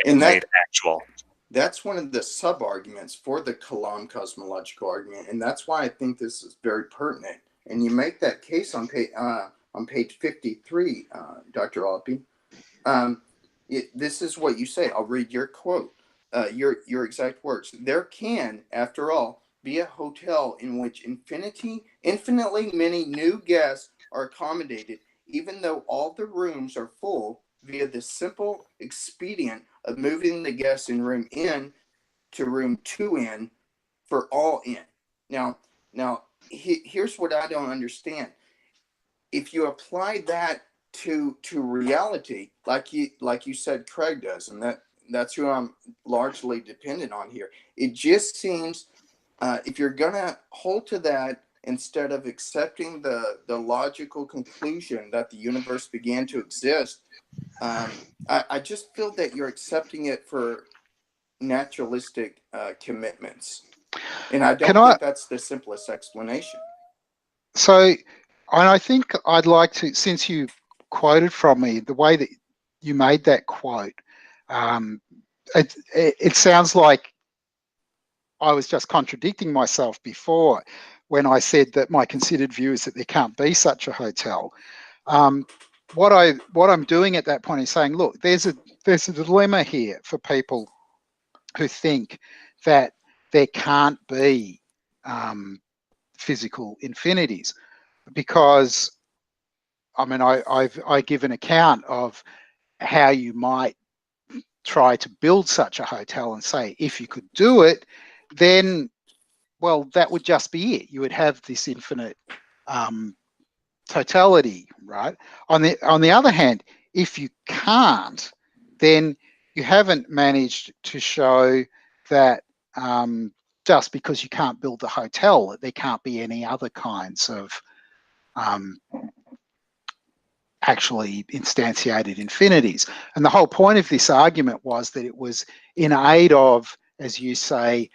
and made actual. That's one of the sub-arguments for the Kalam cosmological argument, and that's why I think this is very pertinent. And you make that case on page 53, Dr. Oppy. This is what you say. I'll read your quote, your exact words. There can, after all, be a hotel in which infinitely many new guests are accommodated, even though all the rooms are full, via the simple expedient of moving the guests in room N to room 2N for all N. Now, here's what I don't understand. If you apply that to reality, like you said, Craig does, and that's who I'm largely dependent on here. It just seems if you're gonna hold to that instead of accepting the logical conclusion that the universe began to exist, I just feel that you're accepting it for naturalistic commitments, and I don't think that's the simplest explanation. So, and I think I'd like to, since you quoted from me, the way that you made that quote, it sounds like I was just contradicting myself before when I said that my considered view is that there can't be such a hotel. What I'm doing at that point is saying, look, there's a dilemma here for people who think that there can't be physical infinities, because I mean I give an account of how you might try to build such a hotel and say if you could do it, then well that would just be it. You would have this infinite totality, right? On the other hand, if you can't, then you haven't managed to show that just because you can't build the hotel, that there can't be any other kinds of actually instantiated infinities. And the whole point of this argument was that it was in aid of, as you say,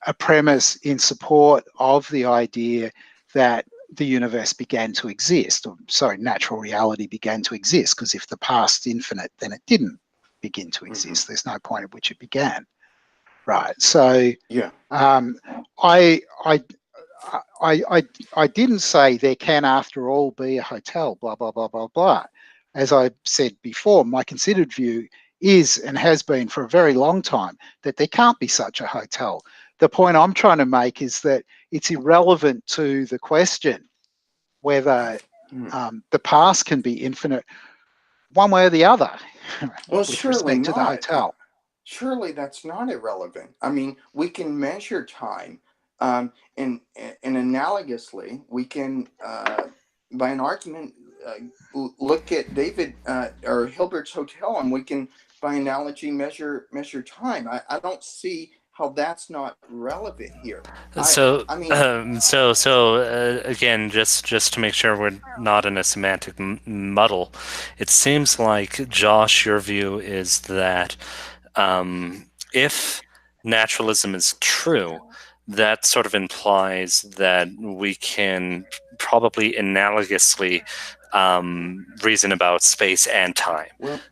a premise in support of the idea that the universe began to exist, or sorry, natural reality began to exist, because if the past's infinite, then it didn't begin to exist. There's no point at which it began, right? So yeah, I didn't say there can, after all, be a hotel, blah, blah, blah, blah, blah. As I said before, my considered view is and has been for a very long time that there can't be such a hotel. The point I'm trying to make is that it's irrelevant to the question whether the past can be infinite one way or the other. Well, with surely respect to the hotel. Surely that's not irrelevant. I mean, we can measure time, and analogously, we can, by an argument, look at David or Hilbert's hotel, and we can, by analogy, measure time. I don't see how that's not relevant here. Again, just to make sure we're not in a semantic muddle, it seems like, Josh, your view is that if naturalism is true, that sort of implies that we can probably analogously reason about space and time.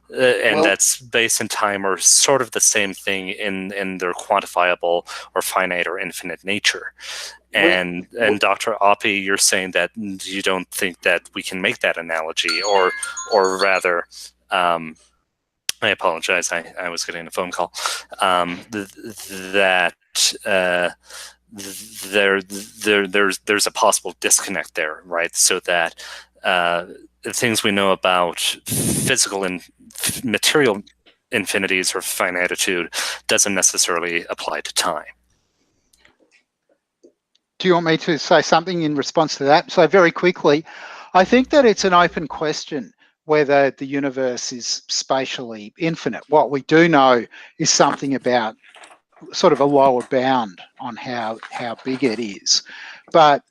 That space and time are sort of the same thing in their quantifiable or finite or infinite nature. And Dr. Oppy, you're saying that you don't think that we can make that analogy, or rather, I apologize, I was getting a phone call, that there's a possible disconnect there, right? So that the things we know about physical and material infinities or finitude doesn't necessarily apply to time. Do you want me to say something in response to that? So very quickly, I think that it's an open question whether the universe is spatially infinite. What we do know is something about sort of a lower bound on how big it is. But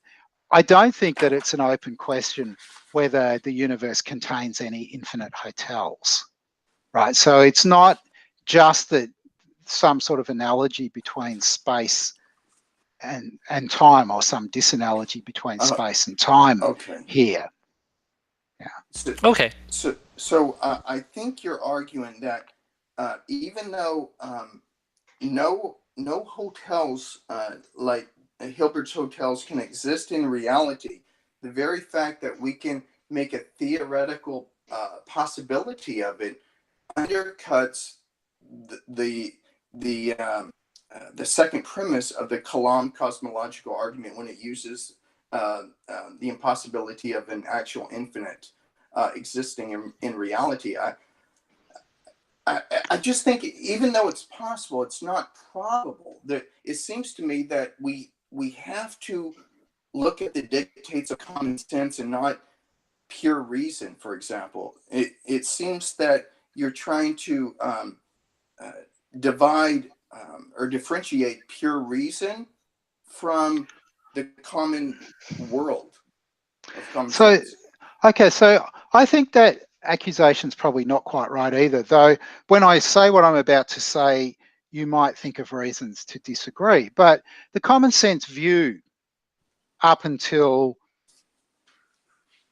I don't think that it's an open question whether the universe contains any infinite hotels, right? So it's not just that some sort of analogy between space and time, or some disanalogy between space and time here. Yeah. Okay. So I think you're arguing that even though no hotels like Hilbert's hotels can exist in reality, the very fact that we can make a theoretical possibility of it undercuts the second premise of the Kalam cosmological argument when it uses the impossibility of an actual infinite existing in reality. I just think even though it's possible, it's not probable. That it seems to me that we have to look at the dictates of common sense and not pure reason. For example, it seems that you're trying to divide or differentiate pure reason from the common world of common sense. Okay, so I think that accusation's probably not quite right either, though when I say what I'm about to say, you might think of reasons to disagree. But the common sense view up until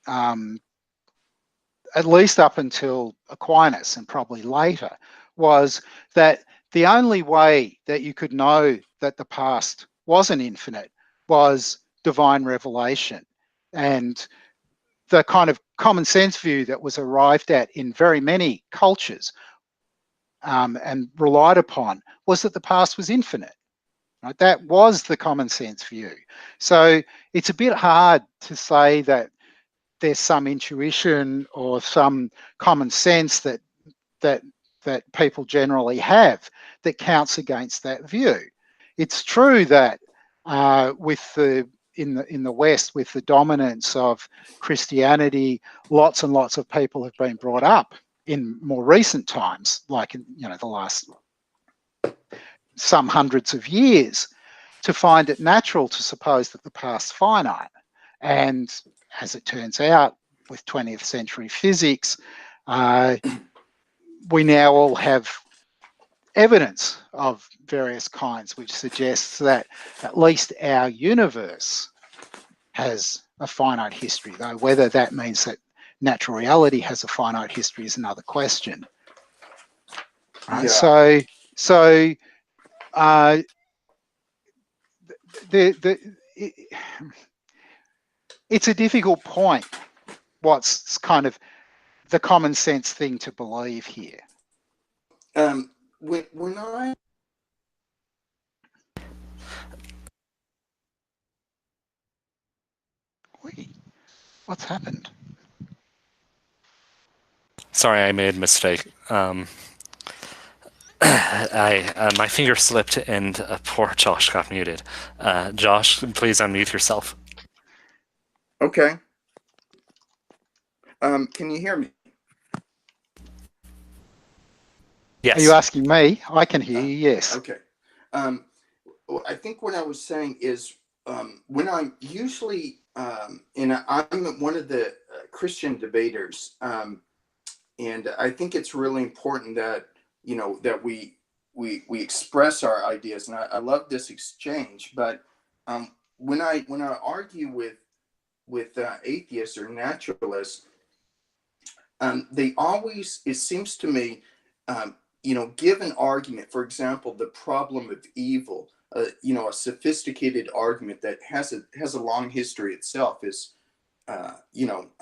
at least up until Aquinas, and probably later, was that the only way that you could know that the past wasn't infinite was divine revelation. And the kind of common sense view that was arrived at in very many cultures and relied upon was that the past was infinite. Right? That was the common sense view. So it's a bit hard to say that there's some intuition or some common sense that people generally have that counts against that view. It's true that with in the West, with the dominance of Christianity, lots and lots of people have been brought up in more recent times, like in the last some hundreds of years, to find it natural to suppose that the past's finite. And as it turns out, with 20th century physics, we now all have evidence of various kinds which suggests that at least our universe has a finite history, though whether that means that natural reality has a finite history is another question. Right? Yeah. So it's a difficult point. What's kind of the common sense thing to believe here? When I What's happened? Sorry, I made a mistake. My finger slipped and poor Josh got muted. Josh, please unmute yourself. Okay. Can you hear me? Yes. Are you asking me? I can hear you, yes. Okay. I think what I was saying is when I'm usually, I'm one of the Christian debaters, and I think it's really important that, that we express our ideas, and I love this exchange, but when I argue with atheists or naturalists, they always, it seems to me, give an argument. For example, the problem of evil, a sophisticated argument that has a long history itself is, I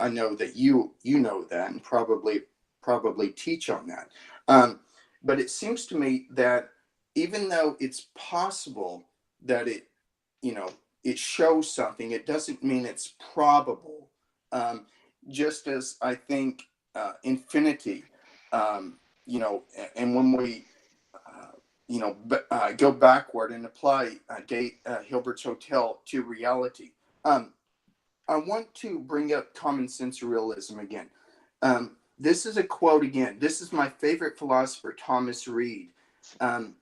know that you know that and probably teach on that. But it seems to me that even though it's possible that it, it shows something. It doesn't mean it's probable. Just as I think infinity, and when we go backward and apply Hilbert's Hotel to reality. I want to bring up common sense realism again. This is a quote again. This is my favorite philosopher, Thomas Reid. And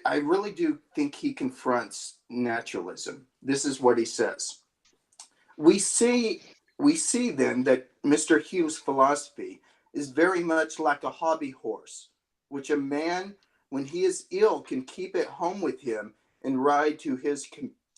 I really do think he confronts naturalism. This is what he says. We see then that Mr. Hughes' philosophy is very much like a hobby horse, which a man, when he is ill, can keep at home with him and ride to his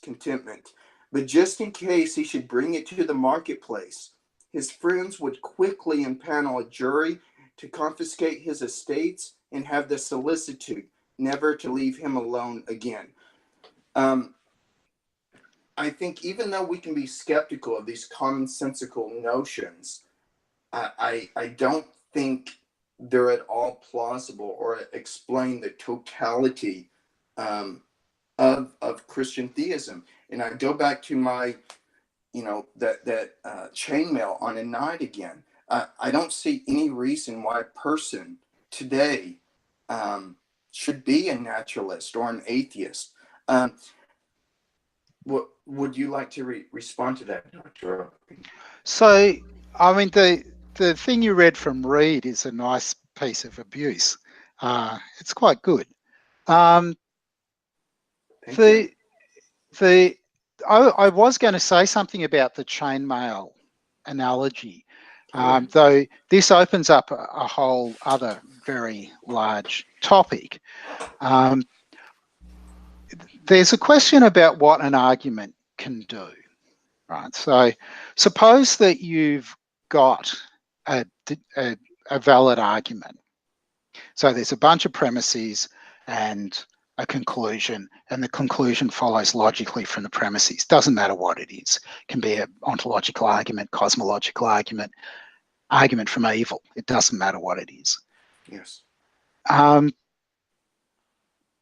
contentment. But just in case he should bring it to the marketplace, his friends would quickly impanel a jury to confiscate his estates and have the solicitude never to leave him alone again. I think even though we can be skeptical of these commonsensical notions, I don't think they're at all plausible or explain the totality of Christian theism. And I go back to my, that chainmail on a night again. I don't see any reason why a person today should be a naturalist or an atheist. What would you like to respond to that, Dr. So, I mean, the thing you read from Reid is a nice piece of abuse. It's quite good. I was going to say something about the chainmail analogy, though this opens up a whole other very large topic. There's a question about what an argument can do, right? So suppose that you've got a valid argument. So there's a bunch of premises and a conclusion, and the conclusion follows logically from the premises. Doesn't matter what it is. It can be an ontological argument, cosmological argument, argument from evil. It doesn't matter what it is. Yes.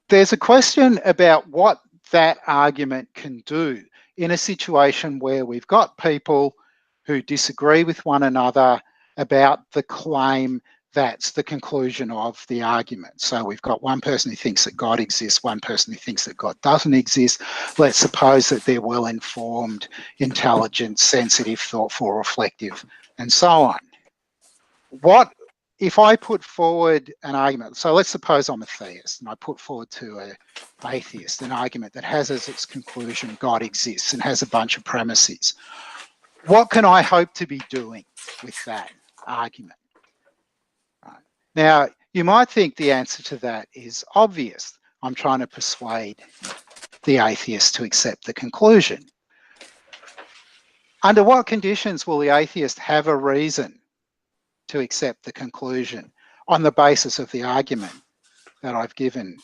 There's a question about what that argument can do in a situation where we've got people who disagree with one another about the claim that's the conclusion of the argument. So we've got one person who thinks that God exists, one person who thinks that God doesn't exist. Let's suppose that they're well-informed, intelligent, sensitive, thoughtful, reflective, and so on. What if I put forward an argument? So let's suppose I'm a theist and I put forward to an atheist an argument that has as its conclusion God exists and has a bunch of premises. What can I hope to be doing with that argument? Right. Now, you might think the answer to that is obvious. I'm trying to persuade the atheist to accept the conclusion. Under what conditions will the atheist have a reason to accept the conclusion on the basis of the argument that I've given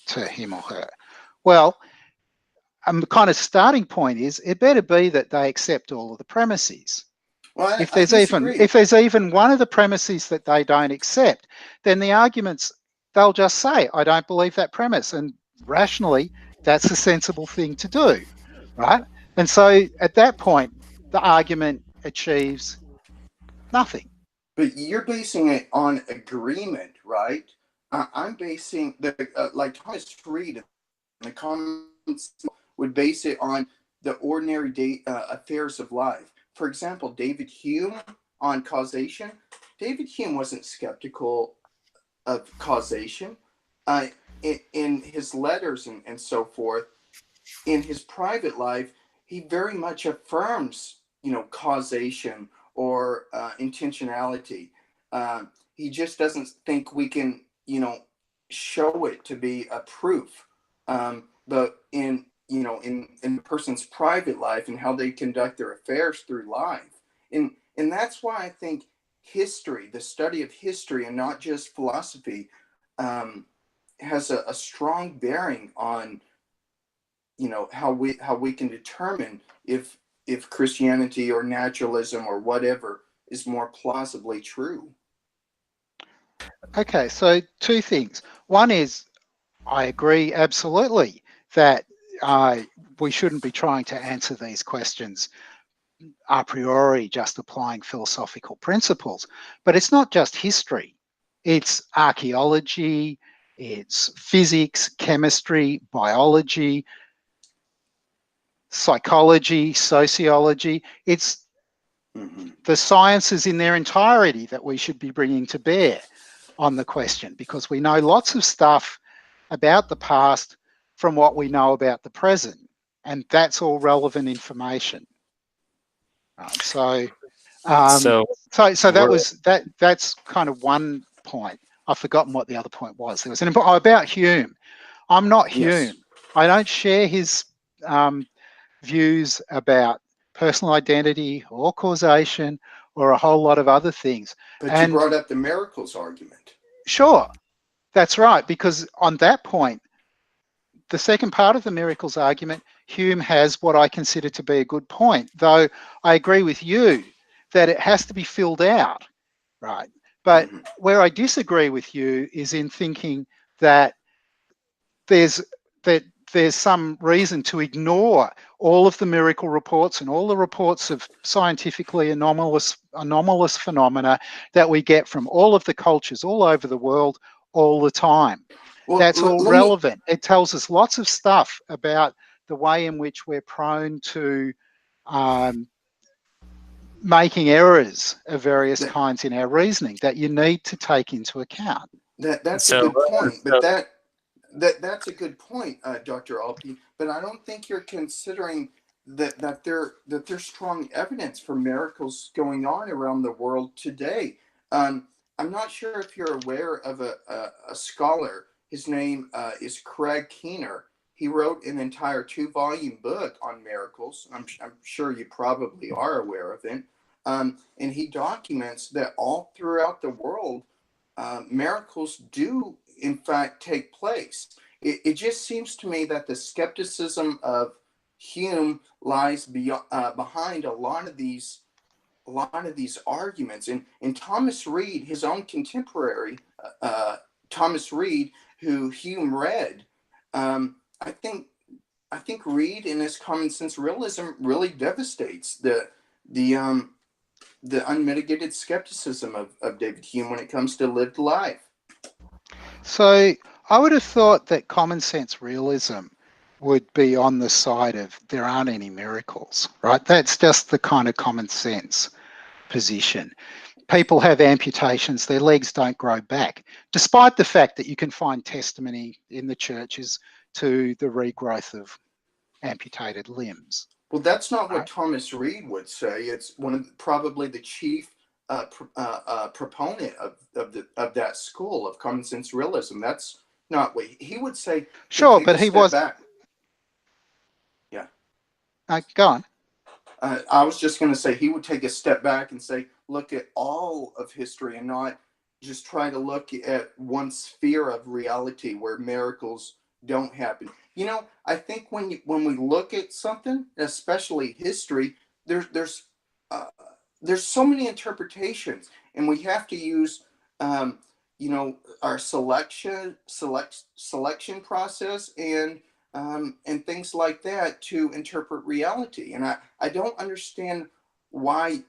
to him or her? Well, a kind of starting point is it better be that they accept all of the premises. Well, if there's even one of the premises that they don't accept, then the arguments, they'll just say, I don't believe that premise. And rationally, that's a sensible thing to do, right? And so at that point, the argument achieves nothing. But you're basing it on agreement, right? I'm basing like Thomas Reid, the comments would base it on the ordinary affairs of life. For example, David Hume on causation. David Hume wasn't skeptical of causation. In his letters and so forth, in his private life, he very much affirms, causation or intentionality. He just doesn't think we can, show it to be a proof. But in a person's private life and how they conduct their affairs through life, and that's why I think history, the study of history, and not just philosophy, has a strong bearing on, how we can determine if Christianity or naturalism or whatever is more plausibly true. Okay, so two things. One is, I agree absolutely that we shouldn't be trying to answer these questions a priori, just applying philosophical principles. But it's not just history. It's archaeology, it's physics, chemistry, biology, psychology, sociology. It's the sciences in their entirety that we should be bringing to bear on the question, because we know lots of stuff about the past from what we know about the present, and that's all relevant information. So that's kind of one point. I've forgotten what the other point was. There was about Hume. I'm not Hume. I don't share his views about personal identity or causation or a whole lot of other things. But you brought up the miracles argument. Sure, that's right, because on that point, the second part of the miracles argument, Hume has what I consider to be a good point, though I agree with you that it has to be filled out, right? But where I disagree with you is in thinking that there's some reason to ignore all of the miracle reports and all the reports of scientifically anomalous phenomena that we get from all of the cultures all over the world all the time. Well, that's all relevant. It tells us lots of stuff about the way in which we're prone to making errors of various kinds in our reasoning that you need to take into account. That's a good point, but that's a good point, Dr. Oppy. But I don't think you're considering that there's strong evidence for miracles going on around the world today. I'm not sure if you're aware of a scholar. His name is Craig Keener. He wrote an entire 2-volume book on miracles. I'm sure you probably are aware of it. And he documents that all throughout the world, miracles do in fact take place. It just seems to me that the skepticism of Hume lies behind a lot of these arguments. And Thomas Reid, his own contemporary, Thomas Reid, who Hume read, I think Reid in his common sense realism really devastates the unmitigated skepticism of David Hume when it comes to lived life. So I would have thought that common sense realism would be on the side of there aren't any miracles, right? That's just the kind of common sense position. People have amputations, their legs don't grow back, despite the fact that you can find testimony in the churches to the regrowth of amputated limbs. Well, that's not what Thomas Reid would say. It's probably the chief proponent of that school of common sense realism. That's not what he would say. Sure, but he was back. Yeah. Go on. I was just going to say he would take a step back and say, look at all of history and not just try to look at one sphere of reality where miracles don't happen. You know, I think when we look at something, especially history, there's so many interpretations, and we have to use our selection process and things like that to interpret reality. And I don't understand why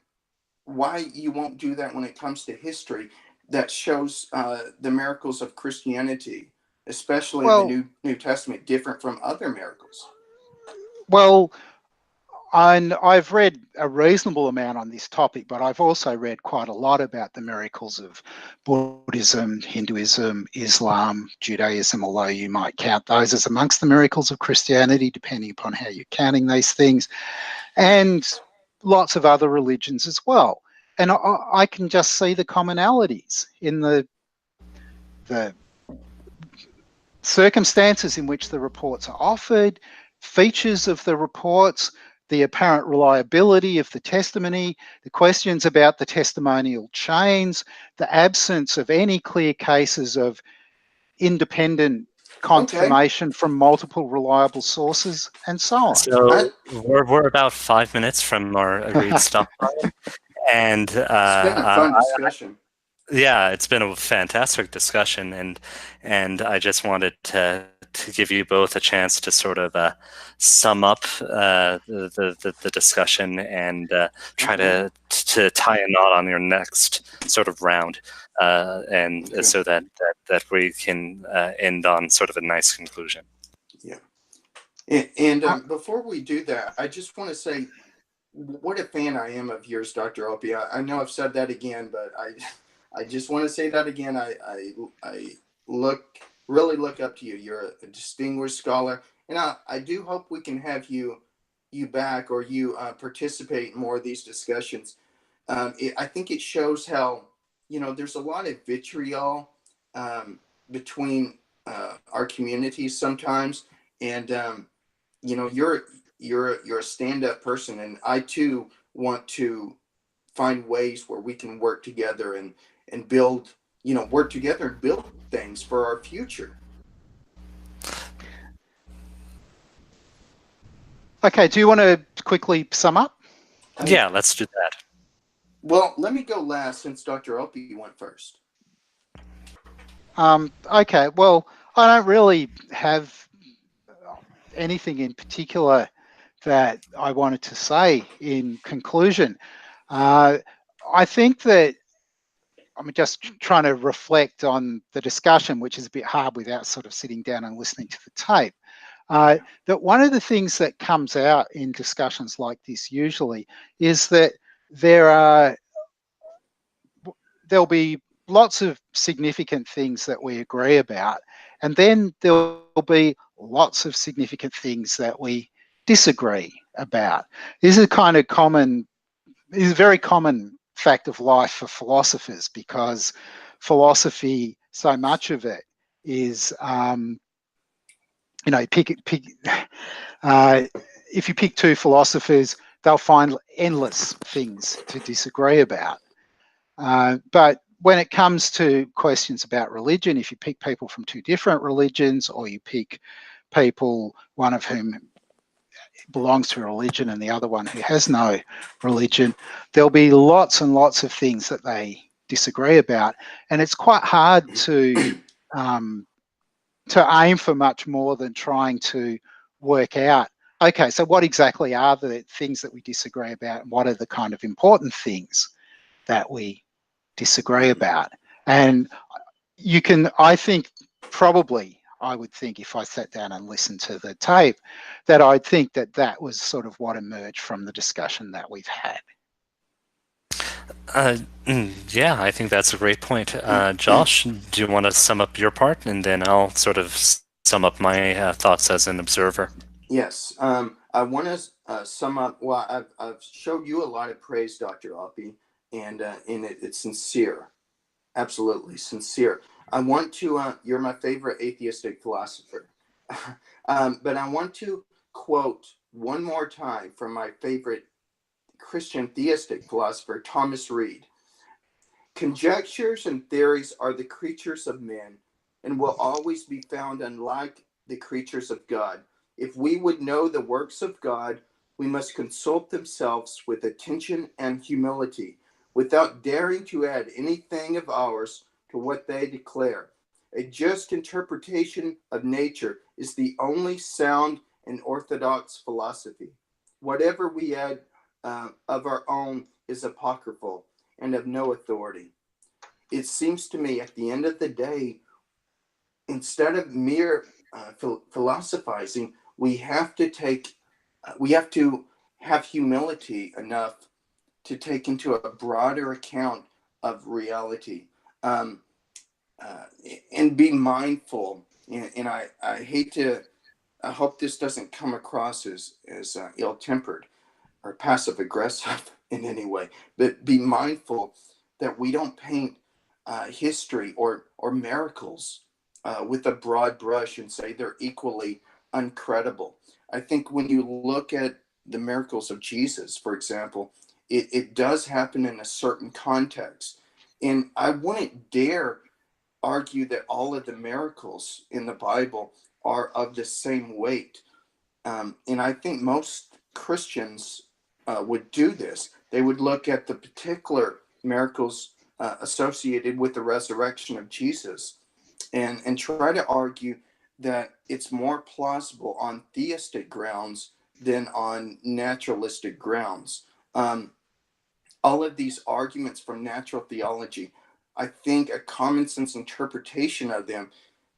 you won't do that when it comes to history that shows the miracles of Christianity, especially the New Testament, different from other miracles. Well, I've read a reasonable amount on this topic, but I've also read quite a lot about the miracles of Buddhism, Hinduism, Islam, Judaism, although you might count those as amongst the miracles of Christianity, depending upon how you're counting these things, and lots of other religions as well. And I can just see the commonalities in the circumstances in which the reports are offered, features of the reports, the apparent reliability of the testimony, the questions about the testimonial chains, the absence of any clear cases of independent confirmation from multiple reliable sources, and so on. So we're about 5 minutes from our agreed stop time, and it's been a fun discussion. Yeah, it's been a fantastic discussion, and I just wanted to give you both a chance to sort of sum up the discussion and try Mhm. to tie a knot on your next sort of round, and Okay. so that we can end on sort of a nice conclusion. Yeah. And Uh, before we do that, I just want to say what a fan I am of yours, Dr. Opie. I know I've said that again, but I just want to say that again. I look really look up to you. You're a distinguished scholar, and I do hope we can have you back, or you participate in more of these discussions. I think it shows how, there's a lot of vitriol between our communities sometimes, and you're a stand-up person, and I too want to find ways where we can work together and build, work together and build things for our future. okay, do you want to quickly sum up? I Yeah, let's do that. Well, let me go last since Dr. Opie went first. Okay, well, I don't really have anything in particular that I wanted to say in conclusion. I think that I'm just trying to reflect on the discussion, which is a bit hard without sort of sitting down and listening to the tape. Yeah. That one of the things that comes out in discussions like this usually is that there are there'll be lots of significant things that we agree about, and then there'll be lots of significant things that we disagree about. This is a kind of common, is a very common fact of life for philosophers, because philosophy, so much of it is, pick uh, if you pick two philosophers, they'll find endless things to disagree about. But when it comes to questions about religion, if you pick people from two different religions, or you pick people, one of whom belongs to a religion and the other one who has no religion, there'll be lots and lots of things that they disagree about. And it's quite hard um, to aim for much more than trying to work out, okay, so what exactly are the things that we disagree about, and what are the kind of important things that we disagree about? And you can, I think, probably, I would think, if I sat down and listened to the tape, that I'd think that that was sort of what emerged from the discussion that we've had. Yeah, I think that's a great point. Josh, do you want to sum up your part, and then I'll sort of sum up my thoughts as an observer? Yes. I want to sum up. Well, I've showed you a lot of praise, Dr. Opie, and it's sincere, absolutely sincere. I want to. You're my favorite atheistic philosopher, but I want to quote one more time from my favorite Christian theistic philosopher, Thomas Reid. Conjectures and theories are the creatures of men and will always be found unlike the creatures of God. If we would know the works of God, we must consult themselves with attention and humility, without daring to add anything of ours to what they declare. A just interpretation of nature is the only sound and orthodox philosophy. Whatever we add of our own is apocryphal and of no authority. It seems to me at the end of the day, instead of mere philosophizing, we have to have humility enough to take into a broader account of reality, um, uh, and be mindful. And I hate to, I hope this doesn't come across as ill-tempered or passive aggressive in any way, but be mindful that we don't paint history or miracles with a broad brush and say they're equally uncredible. I think when you look at the miracles of Jesus, for example, it does happen in a certain context. And I wouldn't dare argue that all of the miracles in the Bible are of the same weight. And I think most Christians would do this. They would look at the particular miracles associated with the resurrection of Jesus, and try to argue that it's more plausible on theistic grounds than on naturalistic grounds. All of these arguments from natural theology, I think a common sense interpretation of them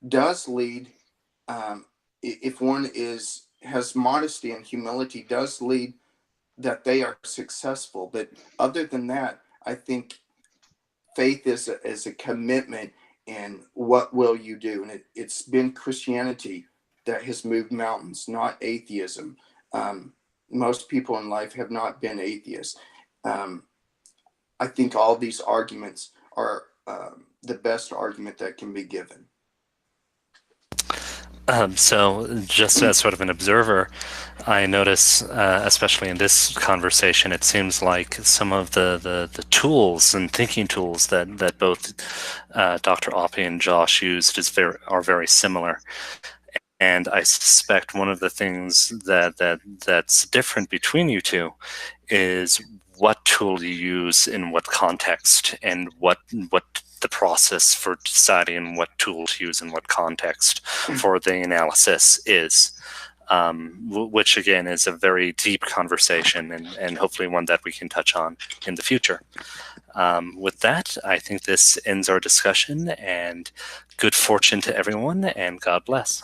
does lead, if one has modesty and humility, does lead that they are successful. But other than that, I think faith is a commitment, and what will you do? And it's been Christianity that has moved mountains, not atheism. Most people in life have not been atheists. I think all these arguments are the best argument that can be given. So just as sort of an observer, I notice, especially in this conversation, it seems like some of the tools and thinking tools that both Dr. Oppy and Josh used are very similar. And I suspect one of the things that's different between you two is what tool you use in what context, and what the process for deciding what tool to use in what context for the analysis is, which again is a very deep conversation, and hopefully one that we can touch on in the future. With that, I think this ends our discussion, and good fortune to everyone, and God bless.